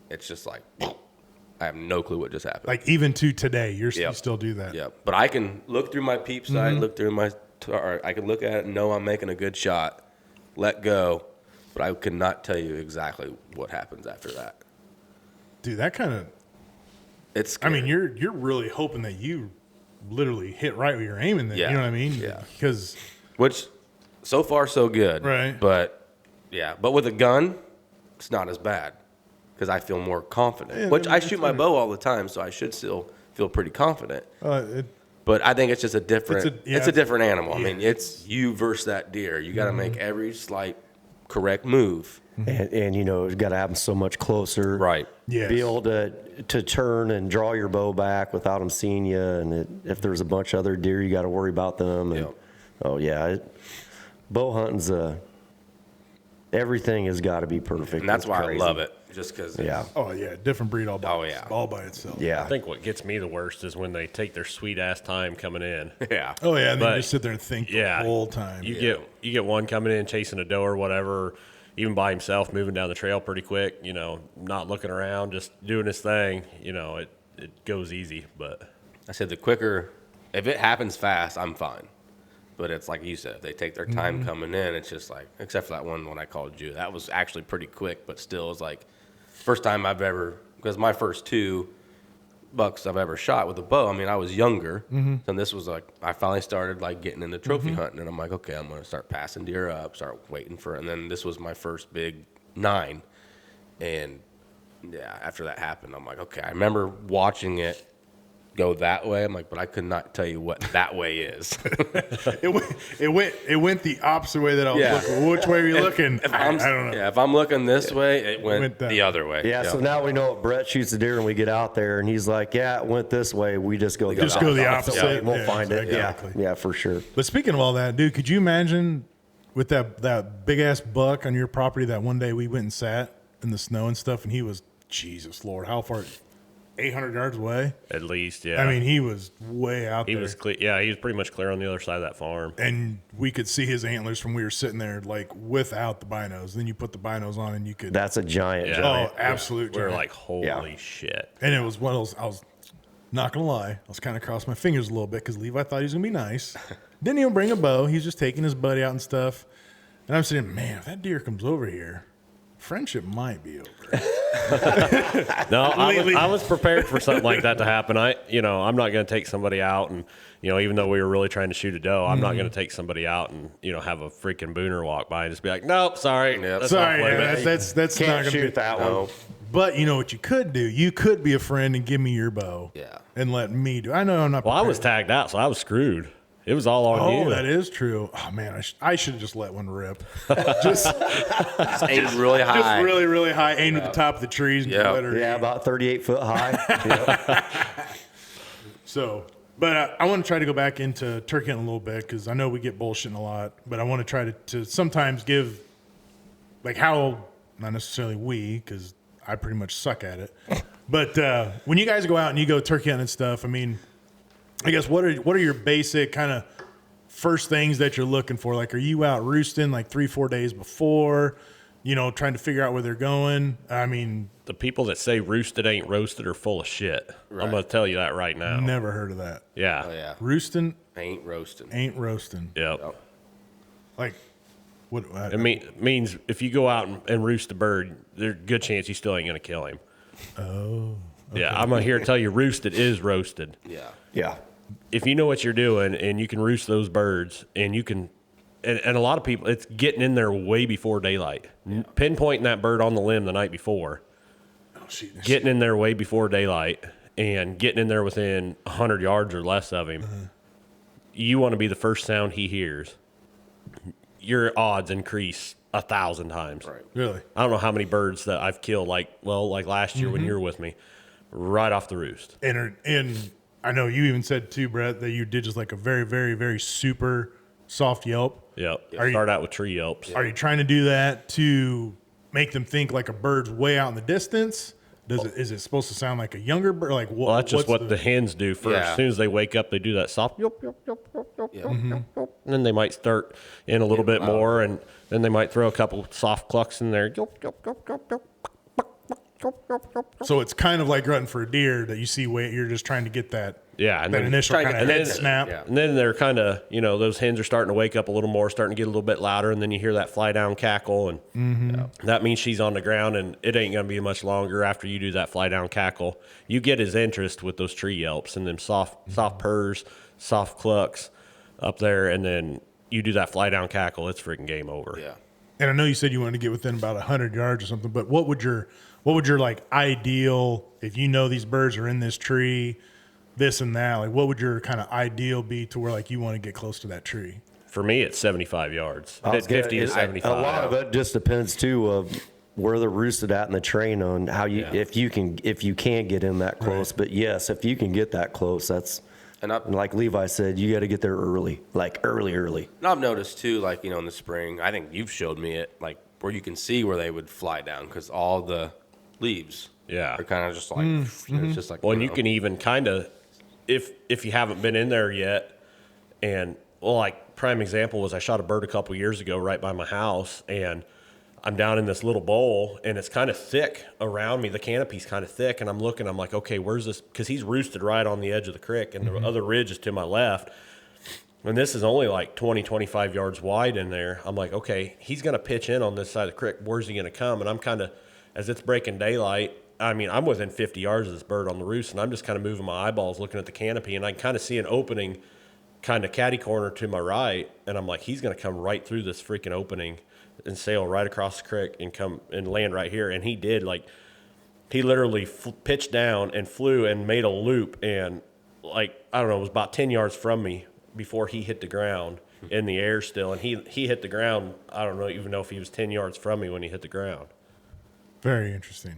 it's just like, I have no clue what just happened. Like even to today, you Yep. still do that. Yeah, but I can look through my peep sight, look through my, I can look at it and know I'm making a good shot, let go, but I could not tell you exactly what happens after that. Dude, that kind of, It's I scary. mean, you're really hoping that you literally hit right where you're aiming there. Yeah. You know what I mean? Yeah. Because, Which, so far, so good. Right. But, yeah. But with a gun, it's not as bad because I feel more confident. Yeah, Which I I mean, shoot it's my better. bow all the time, so I should still feel pretty confident. it, But I think it's just a different, It's a- it's a different animal. I yeah. mean, it's you versus that deer. You got to make every slight correct move. And you know, you got to have them so much closer. Right. Yes. Be able to turn and draw your bow back without them seeing you. And if there's a bunch of other deer, you got to worry about them. And, Yep. oh yeah, bow hunting's everything has got to be perfect. And that's It's why crazy. I love it. Just because. Yeah. oh, yeah, different breed all by, Oh, yeah. all by itself. Yeah. I think what gets me the worst is when they take their sweet ass time coming in. Yeah. Oh, yeah, and then But- you just sit there and think Yeah, the whole time. You get one coming in chasing a doe or whatever, even by himself, moving down the trail pretty quick. You know, not looking around, just doing his thing. You know, it goes easy, but I said the quicker, if it happens fast, I'm fine. But it's like you said, if they take their time coming in, it's just like, except for that one when I called you. That was actually pretty quick, but still, it was like, first time I've ever, because my first 2 bucks I've ever shot with a bow, I mean, I was younger. And this was like, I finally started like getting into trophy hunting. And I'm like, okay, I'm going to start passing deer up, start waiting for it. And then this was my first big 9. And yeah, after that happened, I'm like, okay, I remember watching it go that way. I'm like, but I could not tell you what that way is. It went the opposite way that I was Yeah. looking. Which way are you looking? If I I'm, don't know. Yeah, if I'm looking this way, it went went that the other way. Yeah, so now we know what Brett shoots a deer and we get out there and he's like, yeah, it went this way. We just go the Just go the opposite. way. We'll Yeah, find it. exactly. Yeah, for sure. But speaking of all that, dude, could you imagine with that big ass buck on your property that one day we went and sat in the snow and stuff, and he was, Jesus Lord, how far? 800 yards away. at least, yeah. I mean, he was way out he there. was clear. Yeah, he was pretty much clear on the other side of that farm. And we could see his antlers from we were sitting there, like without the binos. Then you put the binos on, and you could. That's a giant, Yeah. giant. Oh, absolute. We were giant. like, holy shit. And it was one of those. I was not gonna lie. I was kind of crossing my fingers a little bit because Levi thought he was gonna be nice. Didn't even bring a bow. He's just taking his buddy out and stuff. And I'm saying, man, if that deer comes over here, friendship might be over. No, Lately- I was prepared for something like that to happen. I'm not going to take somebody out and, even though we were really trying to shoot a doe, I'm not going to take somebody out and, have a freaking booner walk by and just be like, nope, sorry. Yep. That's Sorry, off yeah, limits. that's not Can't gonna shoot be. that one. But you know what you could do? You could be a friend and give me your bow. Yeah. And let me do. I know I'm not. Well, I was prepared. tagged out, so I was screwed. It was all on Oh, you. that is true. Oh man, I should have just let one rip. just Aimed really high. just really, really high, aimed at the top of the trees. And Yeah. let her Yeah, eat. about 38 foot high. Yep. So, but I want to try to go back into turkey hunting a little bit because I know we get bullshitting a lot, but I want to try to sometimes give, like how, not necessarily we, because I pretty much suck at it, but when you guys go out and you go turkey hunting and stuff, I mean, I guess what are your basic kind of first things that you're looking for? Like, are you out roosting like 3-4 days before, trying to figure out where they're going? I mean, The people that say roosted ain't roasted are full of shit. Right. I'm going to tell you that right now. never heard of that. Yeah. Oh, yeah. Roosting Ain't roasting. ain't roasting. Yep. Like, what? It means if you go out and roost a bird, there's a good chance you still ain't going to kill him. Oh. Okay. Yeah, I'm here to tell you roosted is roasted. Yeah. Yeah. If you know what you're doing and you can roost those birds and you can, and a lot of people, it's getting in there way before daylight. Pinpointing that bird on the limb the night before, oh, shit. getting in there way before daylight and getting in there within 100 yards or less of him. You want to be the first sound he hears. Your odds increase 1,000 times. Right. Really? I don't know how many birds that I've killed, like last year when you were with me, right off the roost. And I know you even said too, Brett, that you did just like a very, very, very super soft yelp. Yep. Are you- Start out with tree yelps. Are you trying to do that to make them think like a bird's way out in the distance? Is it supposed to sound like a younger bird? Like what? Well, that's just what's what the hens do first. Yeah. As soon as they wake up, they do that soft yop, yop, yop, yop, yop, Yeah. yop, yop, yop. And then they might start in a little bit more, and then they might throw a couple soft clucks in there. Yop, yop, yop, yop, yop. So it's kind of like grunting for a deer that you see. You're just trying to get that. Yeah, and that then, initial trying to kind of get head that- snap. yeah. and then they're kind of, those hens are starting to wake up a little more, starting to get a little bit louder, and then you hear that fly down cackle, and that means she's on the ground, and it ain't going to be much longer after you do that fly down cackle. You get his interest with those tree yelps and them soft purrs, soft clucks up there, and then you do that fly down cackle, it's freaking game over. Yeah. And I know you said you wanted to get within about 100 yards or something, but what would your like ideal, if you know these birds are in this tree, this and that, like what would your kind of ideal be to where like you want to get close to that tree? For me, it's 75 yards. I was gonna- 50 to 75. A lot of it just depends too of where they're roosted at in the train on how you if you can get in that close. But yes, if you can get that close, that's And like Levi said, you got to get there early, like early. And I've noticed too, like, in the spring, I think you've showed me it, like where you can see where they would fly down because all the leaves are kind of just like, it's just like, Well, and you can even kind of, if you haven't been in there yet, and well, like prime example was I shot a bird a couple years ago right by my house, and I'm down in this little bowl, and it's kind of thick around me. The canopy's kind of thick, and I'm looking. I'm like, okay, where's this? Because he's roosted right on the edge of the creek, and the other ridge is to my left. And this is only like 20, 25 yards wide in there. I'm like, okay, he's going to pitch in on this side of the creek. Where's he going to come? And I'm kind of, as it's breaking daylight, I mean, I'm within 50 yards of this bird on the roost, and I'm just kind of moving my eyeballs, looking at the canopy, and I kind of see an opening kind of catty corner to my right, and I'm like, he's going to come right through this freaking opening and sail right across the creek and come and land right here. And he did. Like, he literally pitched down and flew and made a loop, and like, I don't know, it was about 10 yards from me before he hit the ground in the air still. And he hit the ground. I don't even know if he was 10 yards from me when he hit the ground. Very interesting.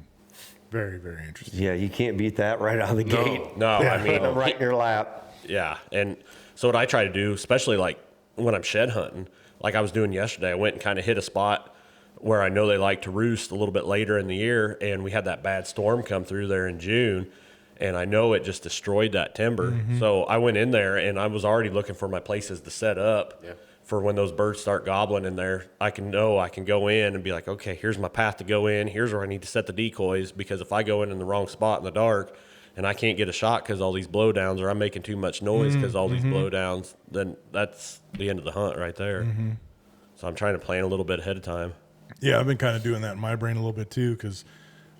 Very, very interesting. Yeah, you can't beat that right out of the gate. No, I Put mean, them right in your lap. yeah. And so what I try to do, especially like when I'm shed hunting, like I was doing yesterday, I went and kind of hit a spot where I know they like to roost a little bit later in the year. And we had that bad storm come through there in June, and I know it just destroyed that timber. So I went in there, and I was already looking for my places to set up for when those birds start gobbling in there. I can go in and be like, okay, here's my path to go in. Here's where I need to set the decoys, because if I go in the wrong spot in the dark and I can't get a shot because all these blowdowns, or I'm making too much noise because all these blowdowns, then that's the end of the hunt right there. So I'm trying to plan a little bit ahead of time. Yeah, I've been kind of doing that in my brain a little bit too, because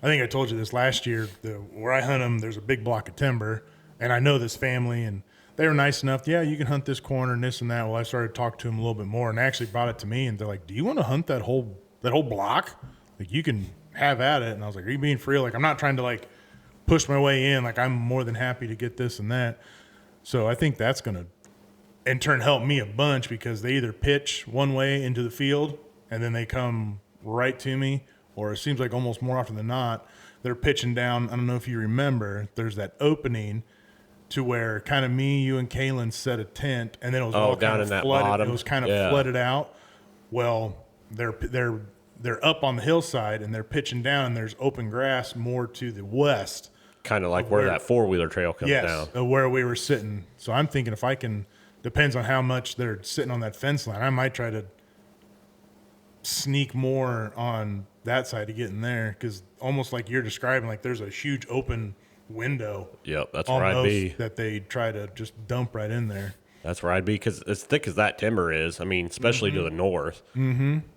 I think I told you this last year. Where I hunt them, there's a big block of timber, and I know this family, and they were nice enough. Yeah, you can hunt this corner and this and that. Well, I started talking to them a little bit more, and they actually brought it to me, and they're like, "Do you want to hunt that whole block? Like, you can have at it." And I was like, "Are you being for real? Like, I'm not trying to like push my way in. Like, I'm more than happy to get this and that." So I think that's gonna, in turn, help me a bunch, because they either pitch one way into the field and then they come right to me, or it seems like almost more often than not, they're pitching down. I don't know if you remember, there's that opening to where kind of me, you, and Kaylin set a tent, and then it was all down kind in that of flooded. bottom. It was kind of flooded out. Well, they're up on the hillside, and they're pitching down, and there's open grass more to the west. Kind of like where that four-wheeler trail comes down. Yes, where we were sitting. So I'm thinking if I can, depends on how much they're sitting on that fence line, I might try to sneak more on that side to get in there, because almost like you're describing, like there's a huge open window. Yep, that's where I'd be. That they try to just dump right in there. That's where I'd be, because as thick as that timber is, I mean, especially to the north,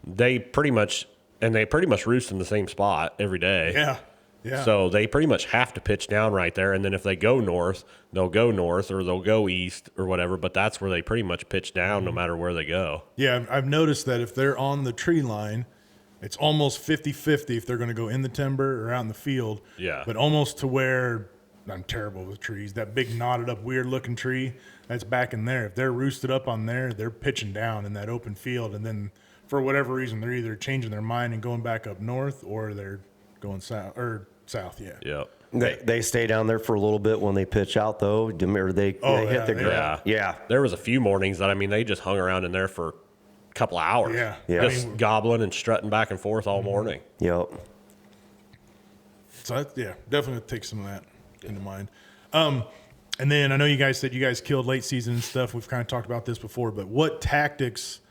they pretty much roost in the same spot every day. Yeah. Yeah. So they pretty much have to pitch down right there, and then if they go north, they'll go north or they'll go east or whatever, but that's where they pretty much pitch down no matter where they go. Yeah, I've noticed that if they're on the tree line, it's almost 50-50 if they're going to go in the timber or out in the field. Yeah. But almost to where, I'm terrible with trees, that big knotted up weird looking tree that's back in there, if they're roosted up on there, they're pitching down in that open field, and then for whatever reason they're either changing their mind and going back up north, or they're going south. Yep. They stay down there for a little bit when they pitch out, though. Or they hit the ground. Yeah. There was a few mornings that, I mean, they just hung around in there for a couple of hours. Yeah. Yeah. Just gobbling and strutting back and forth all morning. Yep. So definitely take some of that into mind. And then I know you guys said you guys killed late season and stuff. We've kind of talked about this before, but what tactics,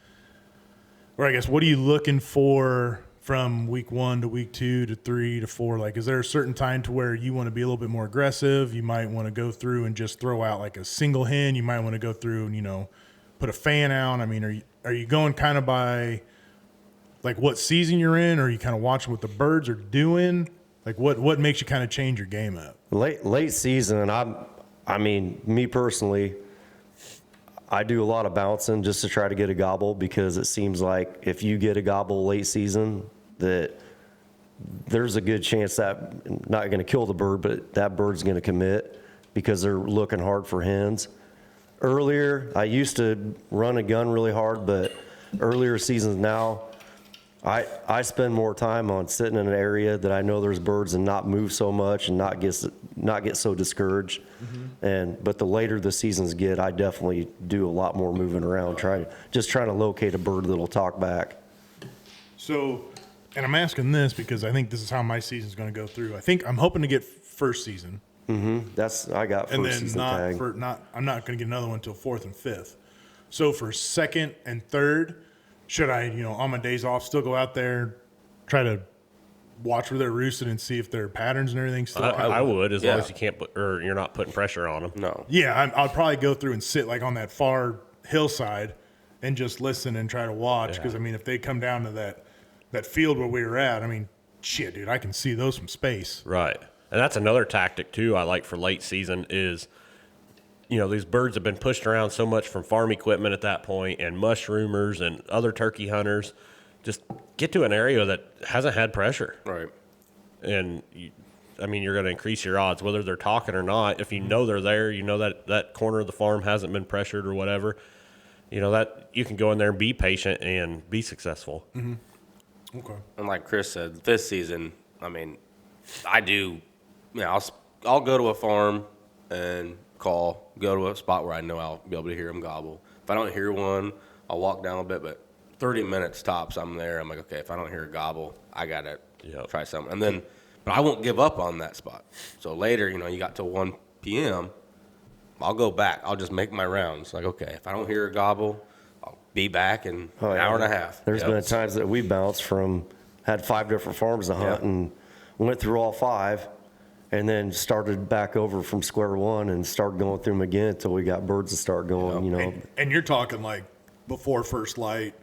or I guess what are you looking for from week 1 to week 2 to 3 to 4? Like, is there a certain time to where you want to be a little bit more aggressive? You might want to go through and just throw out like a single hen. You might want to go through and, put a fan out. I mean, are you going kind of by like what season you're in, or are you kind of watching what the birds are doing? Like what makes you kind of change your game up? Late season, I mean, me personally, I do a lot of bouncing just to try to get a gobble, because it seems like if you get a gobble late season, that there's a good chance that not going to kill the bird, but that bird's going to commit because they're looking hard for hens. Earlier, I used to run a gun really hard, but earlier seasons now, I spend more time on sitting in an area that I know there's birds and not move so much and not get so discouraged. But the later the seasons get, I definitely do a lot more moving around, trying to locate a bird that'll talk back. So, and I'm asking this because I think this is how my season's going to go through. I'm hoping to get first season. I got And first then season tag. I'm not going to get another one until 4th and 5th. So for 2nd and 3rd, should I, on my days off, still go out there, try to watch where they're roosted and see if their patterns and everything still? I would, as long as you can't or you're not putting pressure on them. No. Yeah, I'll probably go through and sit like on that far hillside and just listen and try to watch. Because if they come down to that field where we were at, shit, dude, I can see those from space. Right. And that's another tactic too I like for late season is, these birds have been pushed around so much from farm equipment at that point and mushroomers and other turkey hunters. Just get to an area that hasn't had pressure. Right. And you're going to increase your odds, whether they're talking or not. If you know they're there, that corner of the farm hasn't been pressured or whatever, that you can go in there and be patient and be successful. Mm-hmm. Okay. And like Chris said, this season, I do, I'll go to a farm and go to a spot where I know I'll be able to hear them gobble. If I don't hear one, I'll walk down a bit, but 30 minutes tops, I'm there. I'm like, okay, if I don't hear a gobble, I got to try something. And then, but I won't give up on that spot. So later, you got till 1 p.m., I'll go back. I'll just make my rounds. Like, okay, if I don't hear a gobble, I'll be back in an hour and a half. There's been times that we bounced had 5 different farms to hunt and went through all 5. And then started back over from square one and started going through them again until we got birds to start going, And you're talking like before first light,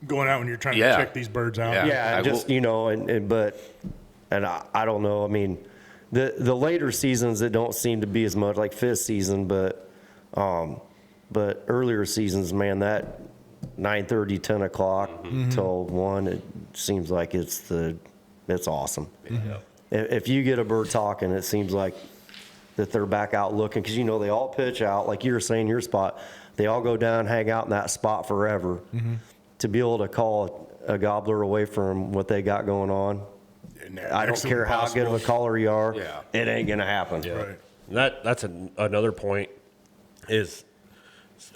going out when you're trying to check these birds out. I don't know. The later seasons, it don't seem to be as much like 5th season, but earlier seasons, man, that 9:30, 10 o'clock till 1, it seems like it's awesome. Mm-hmm. If you get a bird talking, it seems like that they're back out looking, because they all pitch out, like you were saying, your spot. They all go down, hang out in that spot forever. Mm-hmm. To be able to call a gobbler away from what they got going on, I don't care how good of a caller you are, it ain't gonna happen. Yeah. Right. That's another point. Is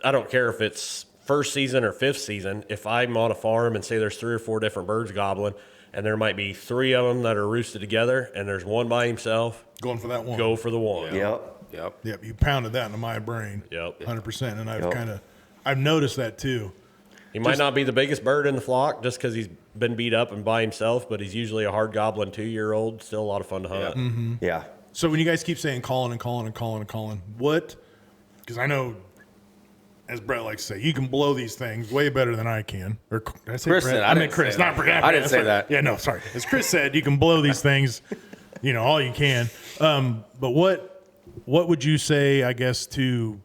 I don't care if it's first season or 5th season. If I'm on a farm and say there's 3 or 4 different birds gobbling, and there might be 3 of them that are roosted together, and there's one by himself. Going for that one. Go for the one. Yep. You pounded that into my brain. Yep. 100%. And I've noticed that too. He might not be the biggest bird in the flock just because he's been beat up and by himself, but he's usually a hard gobbling 2-year-old. Still a lot of fun to hunt. Mm-hmm. Yeah. So when you guys keep saying calling, what? Because I know, as Brett likes to say, you can blow these things way better than I can. Or did I say Chris Brett? said, I meant Chris, not Brett. I didn't say that. Yeah, no, sorry. As Chris said, you can blow these things, all you can. But what would you say, I guess, to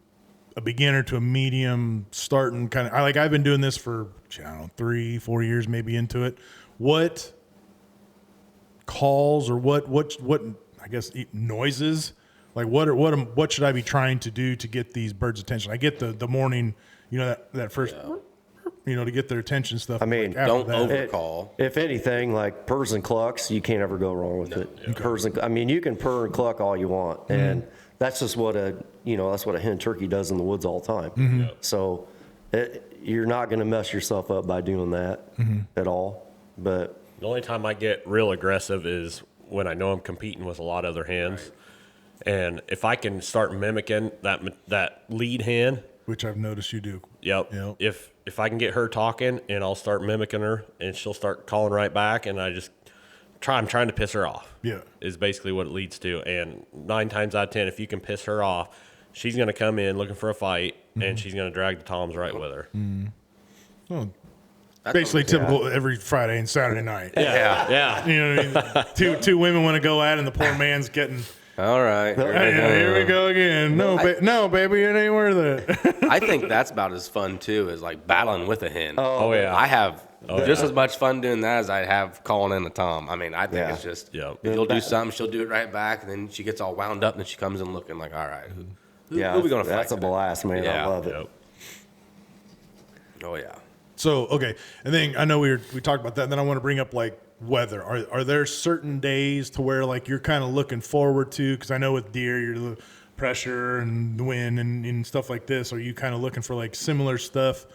a beginner to a medium starting kind of, I've been doing this for, 3-4 years maybe into it. What calls or what I guess noises, like what should I be trying to do to get these birds' attention? I get the morning, that first, to get their attention stuff. Don't overcall. If anything, like purrs and clucks, you can't ever go wrong with it. Okay. Purrs and, you can purr and cluck all you want, and that's just what that's what a hen turkey does in the woods all the time. Mm-hmm. So you're not going to mess yourself up by doing that at all. But the only time I get real aggressive is when I know I'm competing with a lot of other hens. And if I can start mimicking that lead hen, Which I've noticed you do. yep. If I can get her talking and I'll start mimicking her and she'll start calling right back, and I'm trying to piss her off. Yeah. Is basically what it leads to. And 9 times out of 10, if you can piss her off, she's going to come in looking for a fight, and she's going to drag the toms right with her. Well, basically typical every Friday and Saturday night. Yeah. You know what I mean? Two women want to go at it, and the poor man's getting, All right. here we go again. No, baby, it ain't worth it. I think that's about as fun too as like battling with a hen. Oh, yeah. I have just as much fun doing that as I have calling in a tom. I mean, I think Yeah. it's just Yep. if you'll do something, she'll do it right back, and then she gets all wound up, and then she comes in looking like, all right, who are we gonna fight? That's a today? blast, man. I Yeah. love it. Yep. Oh yeah. So, okay. And then I know we talked about that, and then I want to bring up like weather. Are there certain days to where like you're kind of looking forward to? Because I know with deer, you're the pressure and the wind and stuff like this. Are you kind of looking for like similar stuff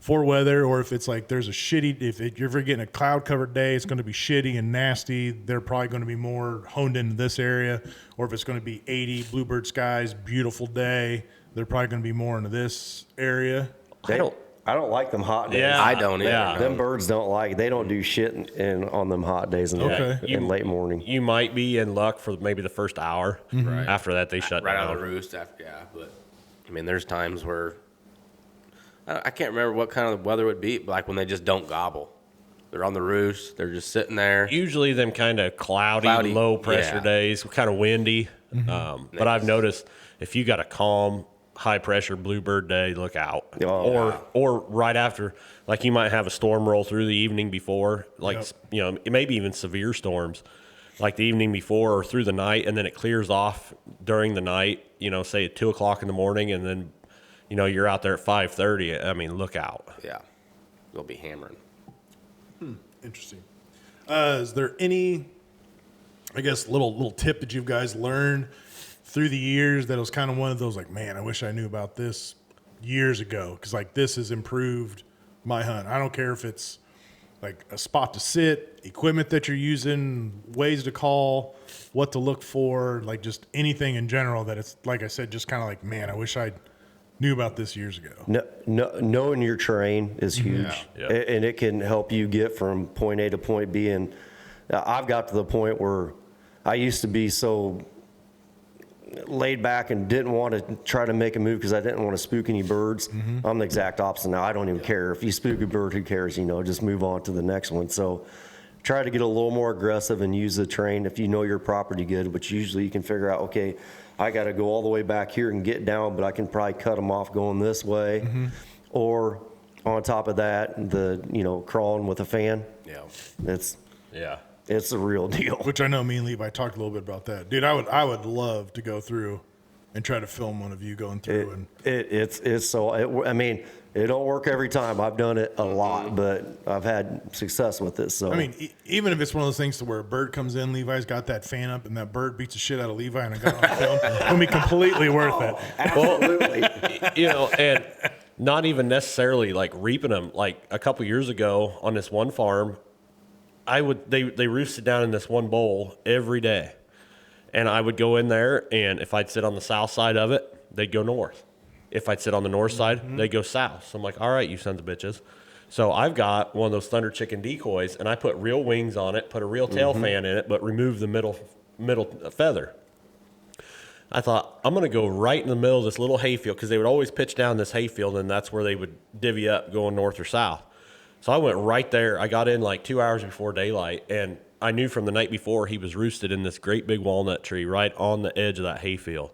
for weather? Or if it's like there's a shitty, if you're ever getting a cloud covered day, it's going to be shitty and nasty, they're probably going to be more honed into this area. Or if it's going to be 80 bluebird skies, beautiful day, they're probably going to be more into this area. I don't like them hot days. Yeah. I don't either. Yeah. Them birds don't like. They don't do shit on them hot days in, Okay. in late morning. You might be in luck for maybe the first hour. Right. After that, they shut Right down. out of the roost after, yeah. But I mean, there's times where I can't remember what kind of weather would be, but like when they just don't gobble. They're on the roost. They're just sitting there. Usually them kind of cloudy, low pressure yeah. days, kind of windy. But I've noticed if you got a calm, high pressure bluebird day, look out. Oh, Or right after, like you might have a storm roll through the evening before, like, you know, maybe even severe storms, like the evening before or through the night, and then it clears off during the night, you know, say at 2 o'clock in the morning, and then, you know, you're out there at 5:30. I mean, look out. Yeah. They'll be hammering. Interesting. Is there any, I guess, little tip that you guys learned through the years that was kind of one of those like, man, I wish I knew about this years ago, because like this has improved my hunt. I don't care if it's like a spot to sit, equipment that you're using, ways to call, what to look for, like just anything in general that it's, like I said, just kind of like, man, I wish I knew about this years ago. Knowing your terrain is huge, Yeah. and it can help you get from point A to point B. And I've got to the point where I used to be so laid back and didn't want to try to make a move because I didn't want to spook any birds. I'm the exact opposite now. I don't even care. If you spook a bird, who cares? You know, just move on to the next one. So try to get a little more aggressive and use the terrain if you know your property good, which usually you can figure out, okay, I got to go all the way back here and get down, but I can probably cut them off going this way. Or on top of that, crawling with a fan. Yeah. It's the real deal. Which I know me and Levi talked a little bit about that. Dude, I would love to go through and try to film one of you going through. It don't work every time. I've done it a lot, but I've had success with it. So I mean, even if it's one of those things to where a bird comes in, Levi's got that fan up, and that bird beats the shit out of Levi, and I got it on film, it'll be completely worth it. absolutely. You know, and not even necessarily like reaping them. Like a couple years ago on this one farm, they roosted down in this one bowl every day. And I would go in there, and if I'd sit on the south side of it, they'd go north. If I'd sit on the north side, they'd go south. So I'm like, all right, you sons of bitches. So I've got one of those Thunder Chicken decoys, and I put real wings on it, put a real tail fan in it, but remove the middle feather. I thought, I'm going to go right in the middle of this little hayfield, because they would always pitch down this hayfield, and that's where they would divvy up going north or south. So I went right there. I got in like 2 hours before daylight, and I knew from the night before he was roosted in this great big walnut tree right on the edge of that hayfield.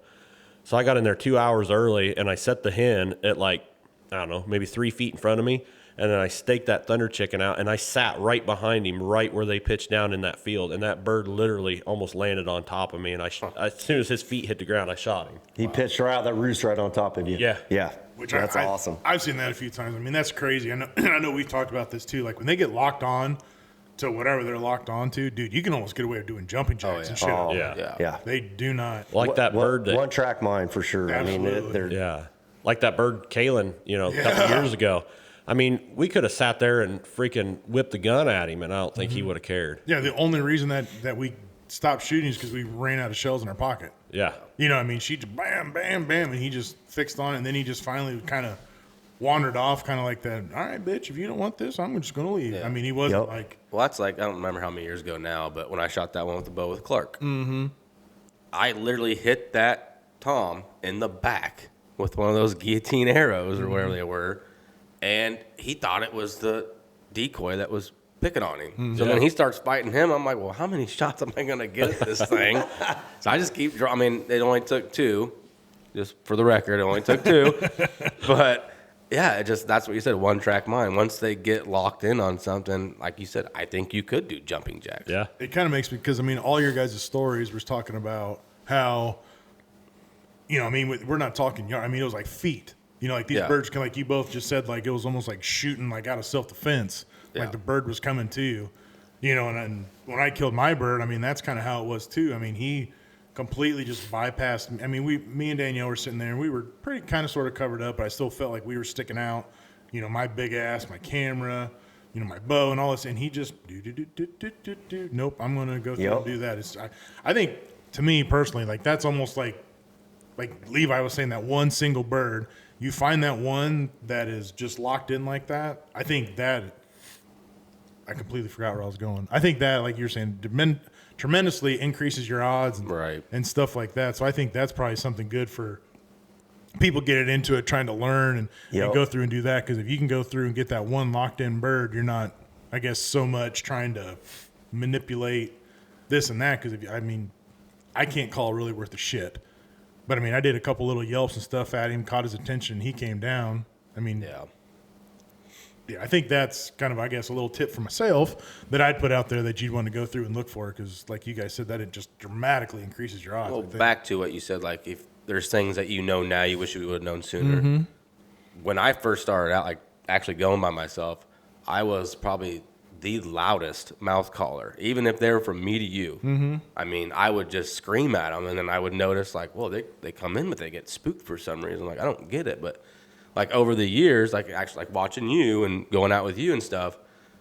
So I got in there 2 hours early, and I set the hen at like, I don't know, maybe 3 feet in front of me, and then I staked that Thunder Chicken out, and I sat right behind him, right where they pitched down in that field, and that bird literally almost landed on top of me, and as soon as his feet hit the ground, I shot him. He pitched right out that roost right on top of you. Yeah. Yeah. That's awesome. I've seen that a few times. I mean, that's crazy. I know we've talked about this too. Like when they get locked on to whatever they're locked on to, dude, you can almost get away with doing jumping jacks and shit. Yeah. They do not. Like that bird that... One track mind for sure. Absolutely. I mean, they're Yeah. Like that bird, Kalen, a couple years ago. I mean, we could have sat there and freaking whipped the gun at him, and I don't think he would have cared. Yeah, the only reason that we stopped shooting because we ran out of shells in our pocket. Yeah. You know what I mean? She just bam, bam, bam, and he just fixed on it, and then he just finally kind of wandered off, kind of like that, all right, bitch, if you don't want this, I'm just going to leave. Yeah. I mean, he wasn't like. Well, that's like, I don't remember how many years ago now, but when I shot that one with the bow with Clark, I literally hit that Tom in the back with one of those guillotine arrows or whatever they were, and he thought it was the decoy that was picking on him. So then he starts fighting him. I'm like, well, how many shots am I going to get at this thing? So I just keep drawing. I mean, it only took 2. Just for the record, it only took 2. But yeah, that's what you said, one-track mind. Once they get locked in on something, like you said, I think you could do jumping jacks. Yeah. It kind of makes me, because, I mean, all your guys' stories was talking about how, you know, I mean, we're not talking yard. I mean, it was like feet. You know, like these birds can, like you both just said, like it was almost like shooting like out of self-defense. Like the bird was coming to you. You know, and when I killed my bird, I mean, that's kind of how it was too. I mean, he completely just bypassed. I mean, me and Danielle were sitting there, and we were pretty kind of sort of covered up, but I still felt like we were sticking out. You know, my big ass, my camera, you know, my bow and all this, and he just nope, I'm gonna go through and do that. I think to me personally, like that's almost like Levi was saying, that one single bird. You find that one that is just locked in like that. I think that. I completely forgot where I was going. I think that, like you're saying, tremendously increases your odds and stuff like that. So I think that's probably something good for people getting into it, trying to learn and go through and do that. Because if you can go through and get that one locked-in bird, you're not, I guess, so much trying to manipulate this and that. Because, I mean, I can't call really worth a shit. But, I mean, I did a couple little yelps and stuff at him, caught his attention, he came down. I mean, yeah, I think that's kind of, I guess, a little tip for myself that I'd put out there that you'd want to go through and look for, because, like you guys said, that it just dramatically increases your odds. Well, back to what you said, like if there's things that you know now you wish you would have known sooner. When I first started out, like actually going by myself, I was probably the loudest mouth caller, even if they were from me to you. I mean, I would just scream at them, and then I would notice, like, well, they come in, but they get spooked for some reason. Like, I don't get it, but like over the years, like actually like watching you and going out with you and stuff,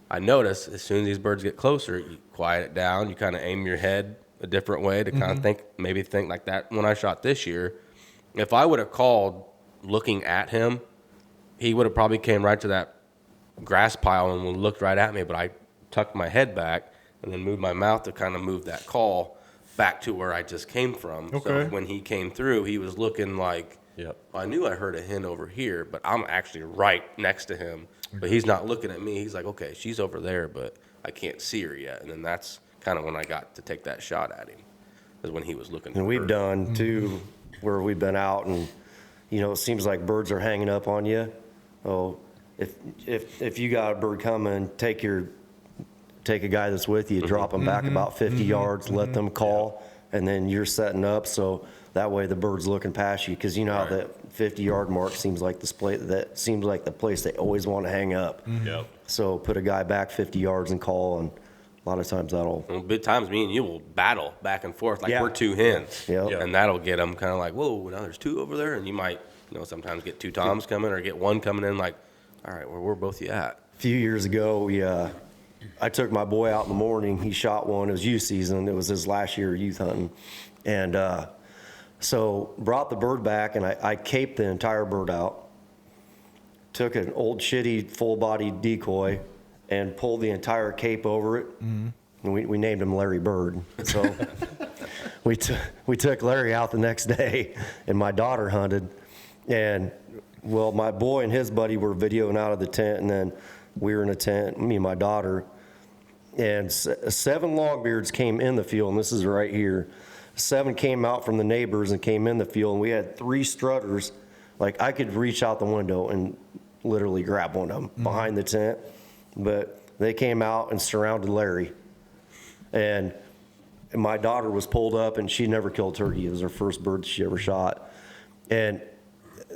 I notice as soon as these birds get closer, you quiet it down. You kind of aim your head a different way to kind of think like that. When I shot this year, if I would have called looking at him, he would have probably came right to that grass pile and looked right at me. But I tucked my head back and then moved my mouth to kind of move that call back to where I just came from. Okay. So when he came through, he was looking like, I knew I heard a hen over here, but I'm actually right next to him. But he's not looking at me. He's like, okay, she's over there, but I can't see her yet. And then that's kind of when I got to take that shot at him, is when he was looking. And we've done, too, where we've been out and, you know, it seems like birds are hanging up on you. Oh, if you got a bird coming, take a guy that's with you, drop them back about 50 yards, let them call, and then you're setting up. So that way the bird's looking past you, because you know how that 50-yard mark seems like the place they always want to hang up. So put a guy back 50 yards and call, and a lot of times that'll. Well, big times me and you will battle back and forth like we're two hens, and that'll get them kind of like, whoa, now there's two over there, and you might, you know, sometimes get two toms coming or get one coming in like, all right, where both you at? A few years ago, I took my boy out in the morning. He shot one. It was youth season. It was his last year youth hunting, and so brought the bird back, and I caped the entire bird out. Took an old shitty full-body decoy and pulled the entire cape over it. And we named him Larry Bird. So we took Larry out the next day, and my daughter hunted. And, well, my boy and his buddy were videoing out of the tent, and then we were in a tent, me and my daughter. And 7 longbeards came in the field, and this is right here. 7 came out from the neighbors and came in the field, and we had 3 strutters. Like, I could reach out the window and literally grab one of them behind the tent. But they came out and surrounded Larry. And my daughter was pulled up, and she never killed turkey. It was her first bird she ever shot. And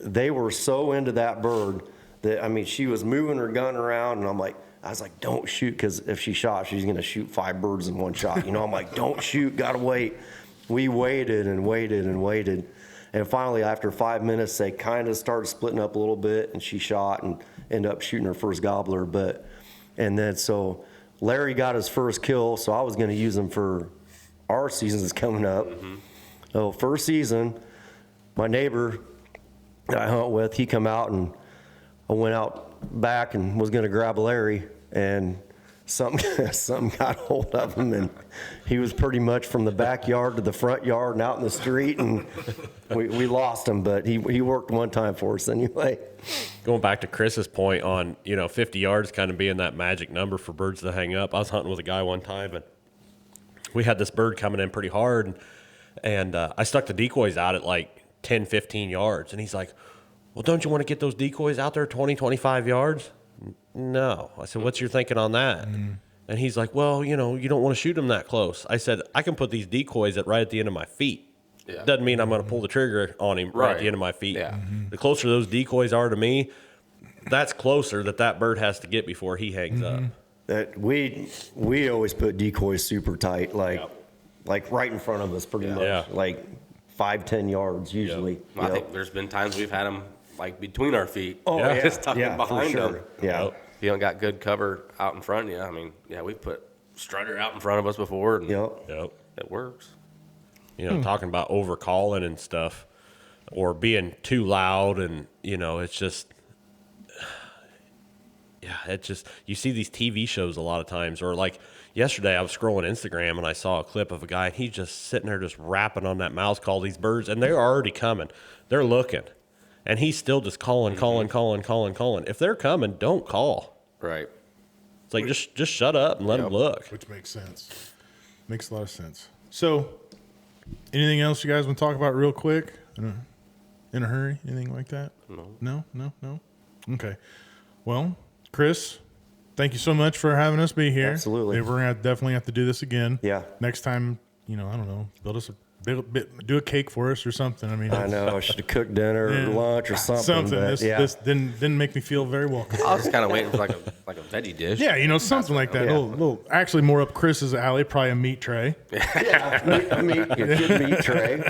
they were so into that bird that, I mean, she was moving her gun around, and I was like, don't shoot, because if she shot, she's going to shoot 5 birds in one shot. You know, I'm like, don't shoot, got to wait. We waited and waited and waited. And finally, after 5 minutes, they kind of started splitting up a little bit, and she shot and ended up shooting her first gobbler. And then so Larry got his first kill, so I was going to use him for our season is coming up. So first season, my neighbor that I hunt with, he come out and I went out back and was going to grab Larry, and something got hold of him, and he was pretty much from the backyard to the front yard and out in the street, and we lost him, but he worked one time for us anyway. Going back to Chris's point on, 50 yards kind of being that magic number for birds to hang up. I was hunting with a guy one time, and we had this bird coming in pretty hard, and I stuck the decoys out at like 10, 15 yards, and he's like, well, don't you want to get those decoys out there 20, 25 yards? No. I said, what's your thinking on that? And he's like, well, you don't want to shoot them that close. I said, I can put these decoys right at the end of my feet. Yeah. Doesn't mean I'm going to pull the trigger on him right at the end of my feet. Yeah. The closer those decoys are to me, that's closer that bird has to get before he hangs up. That we always put decoys super tight, like right in front of us, pretty much, Yeah. like 5-10 yards usually. I think there's been times we've had them like between our feet. Oh Yeah. yeah, Just tucking yeah, behind for sure. them. Yeah. Yep. If you don't got good cover out in front of you, I mean, yeah, we've put strutter out in front of us before, and Yep. Yep. it works. Talking about overcalling and stuff, or being too loud, and it's just, you see these TV shows a lot of times, or like yesterday I was scrolling Instagram and I saw a clip of a guy, and he's just sitting there just rapping on that mouse call, these birds, and they're already coming, they're looking, and he's still just calling. If they're coming, don't call. Right. It's like just shut up and let them look. Which makes sense. Makes a lot of sense. So, anything else you guys want to talk about real quick? In a hurry? Anything like that? No? No? Okay. Well, Chris, thank you so much for having us be here. Absolutely. We're going to definitely have to do this again. Yeah. Next time, I don't know, build us do a cake for us or something. I mean, I know. I should have cooked dinner or lunch or something. But This didn't make me feel very welcome. I was just kind of waiting for like a veggie dish. Yeah, something like that. Yeah. Little, actually more up Chris's alley, probably a meat tray. a good meat tray.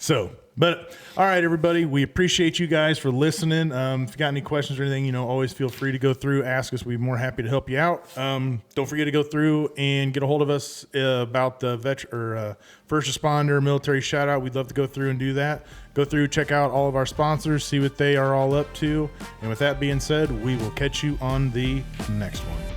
So, but all right, everybody, we appreciate you guys for listening. If you got any questions or anything, always feel free to go through, ask us. We'd be more happy to help you out. Don't forget to go through and get a hold of us about the first responder military shout out. We'd love to go through and do that. Go through, check out all of our sponsors, see what they are all up to. And with that being said, we will catch you on the next one.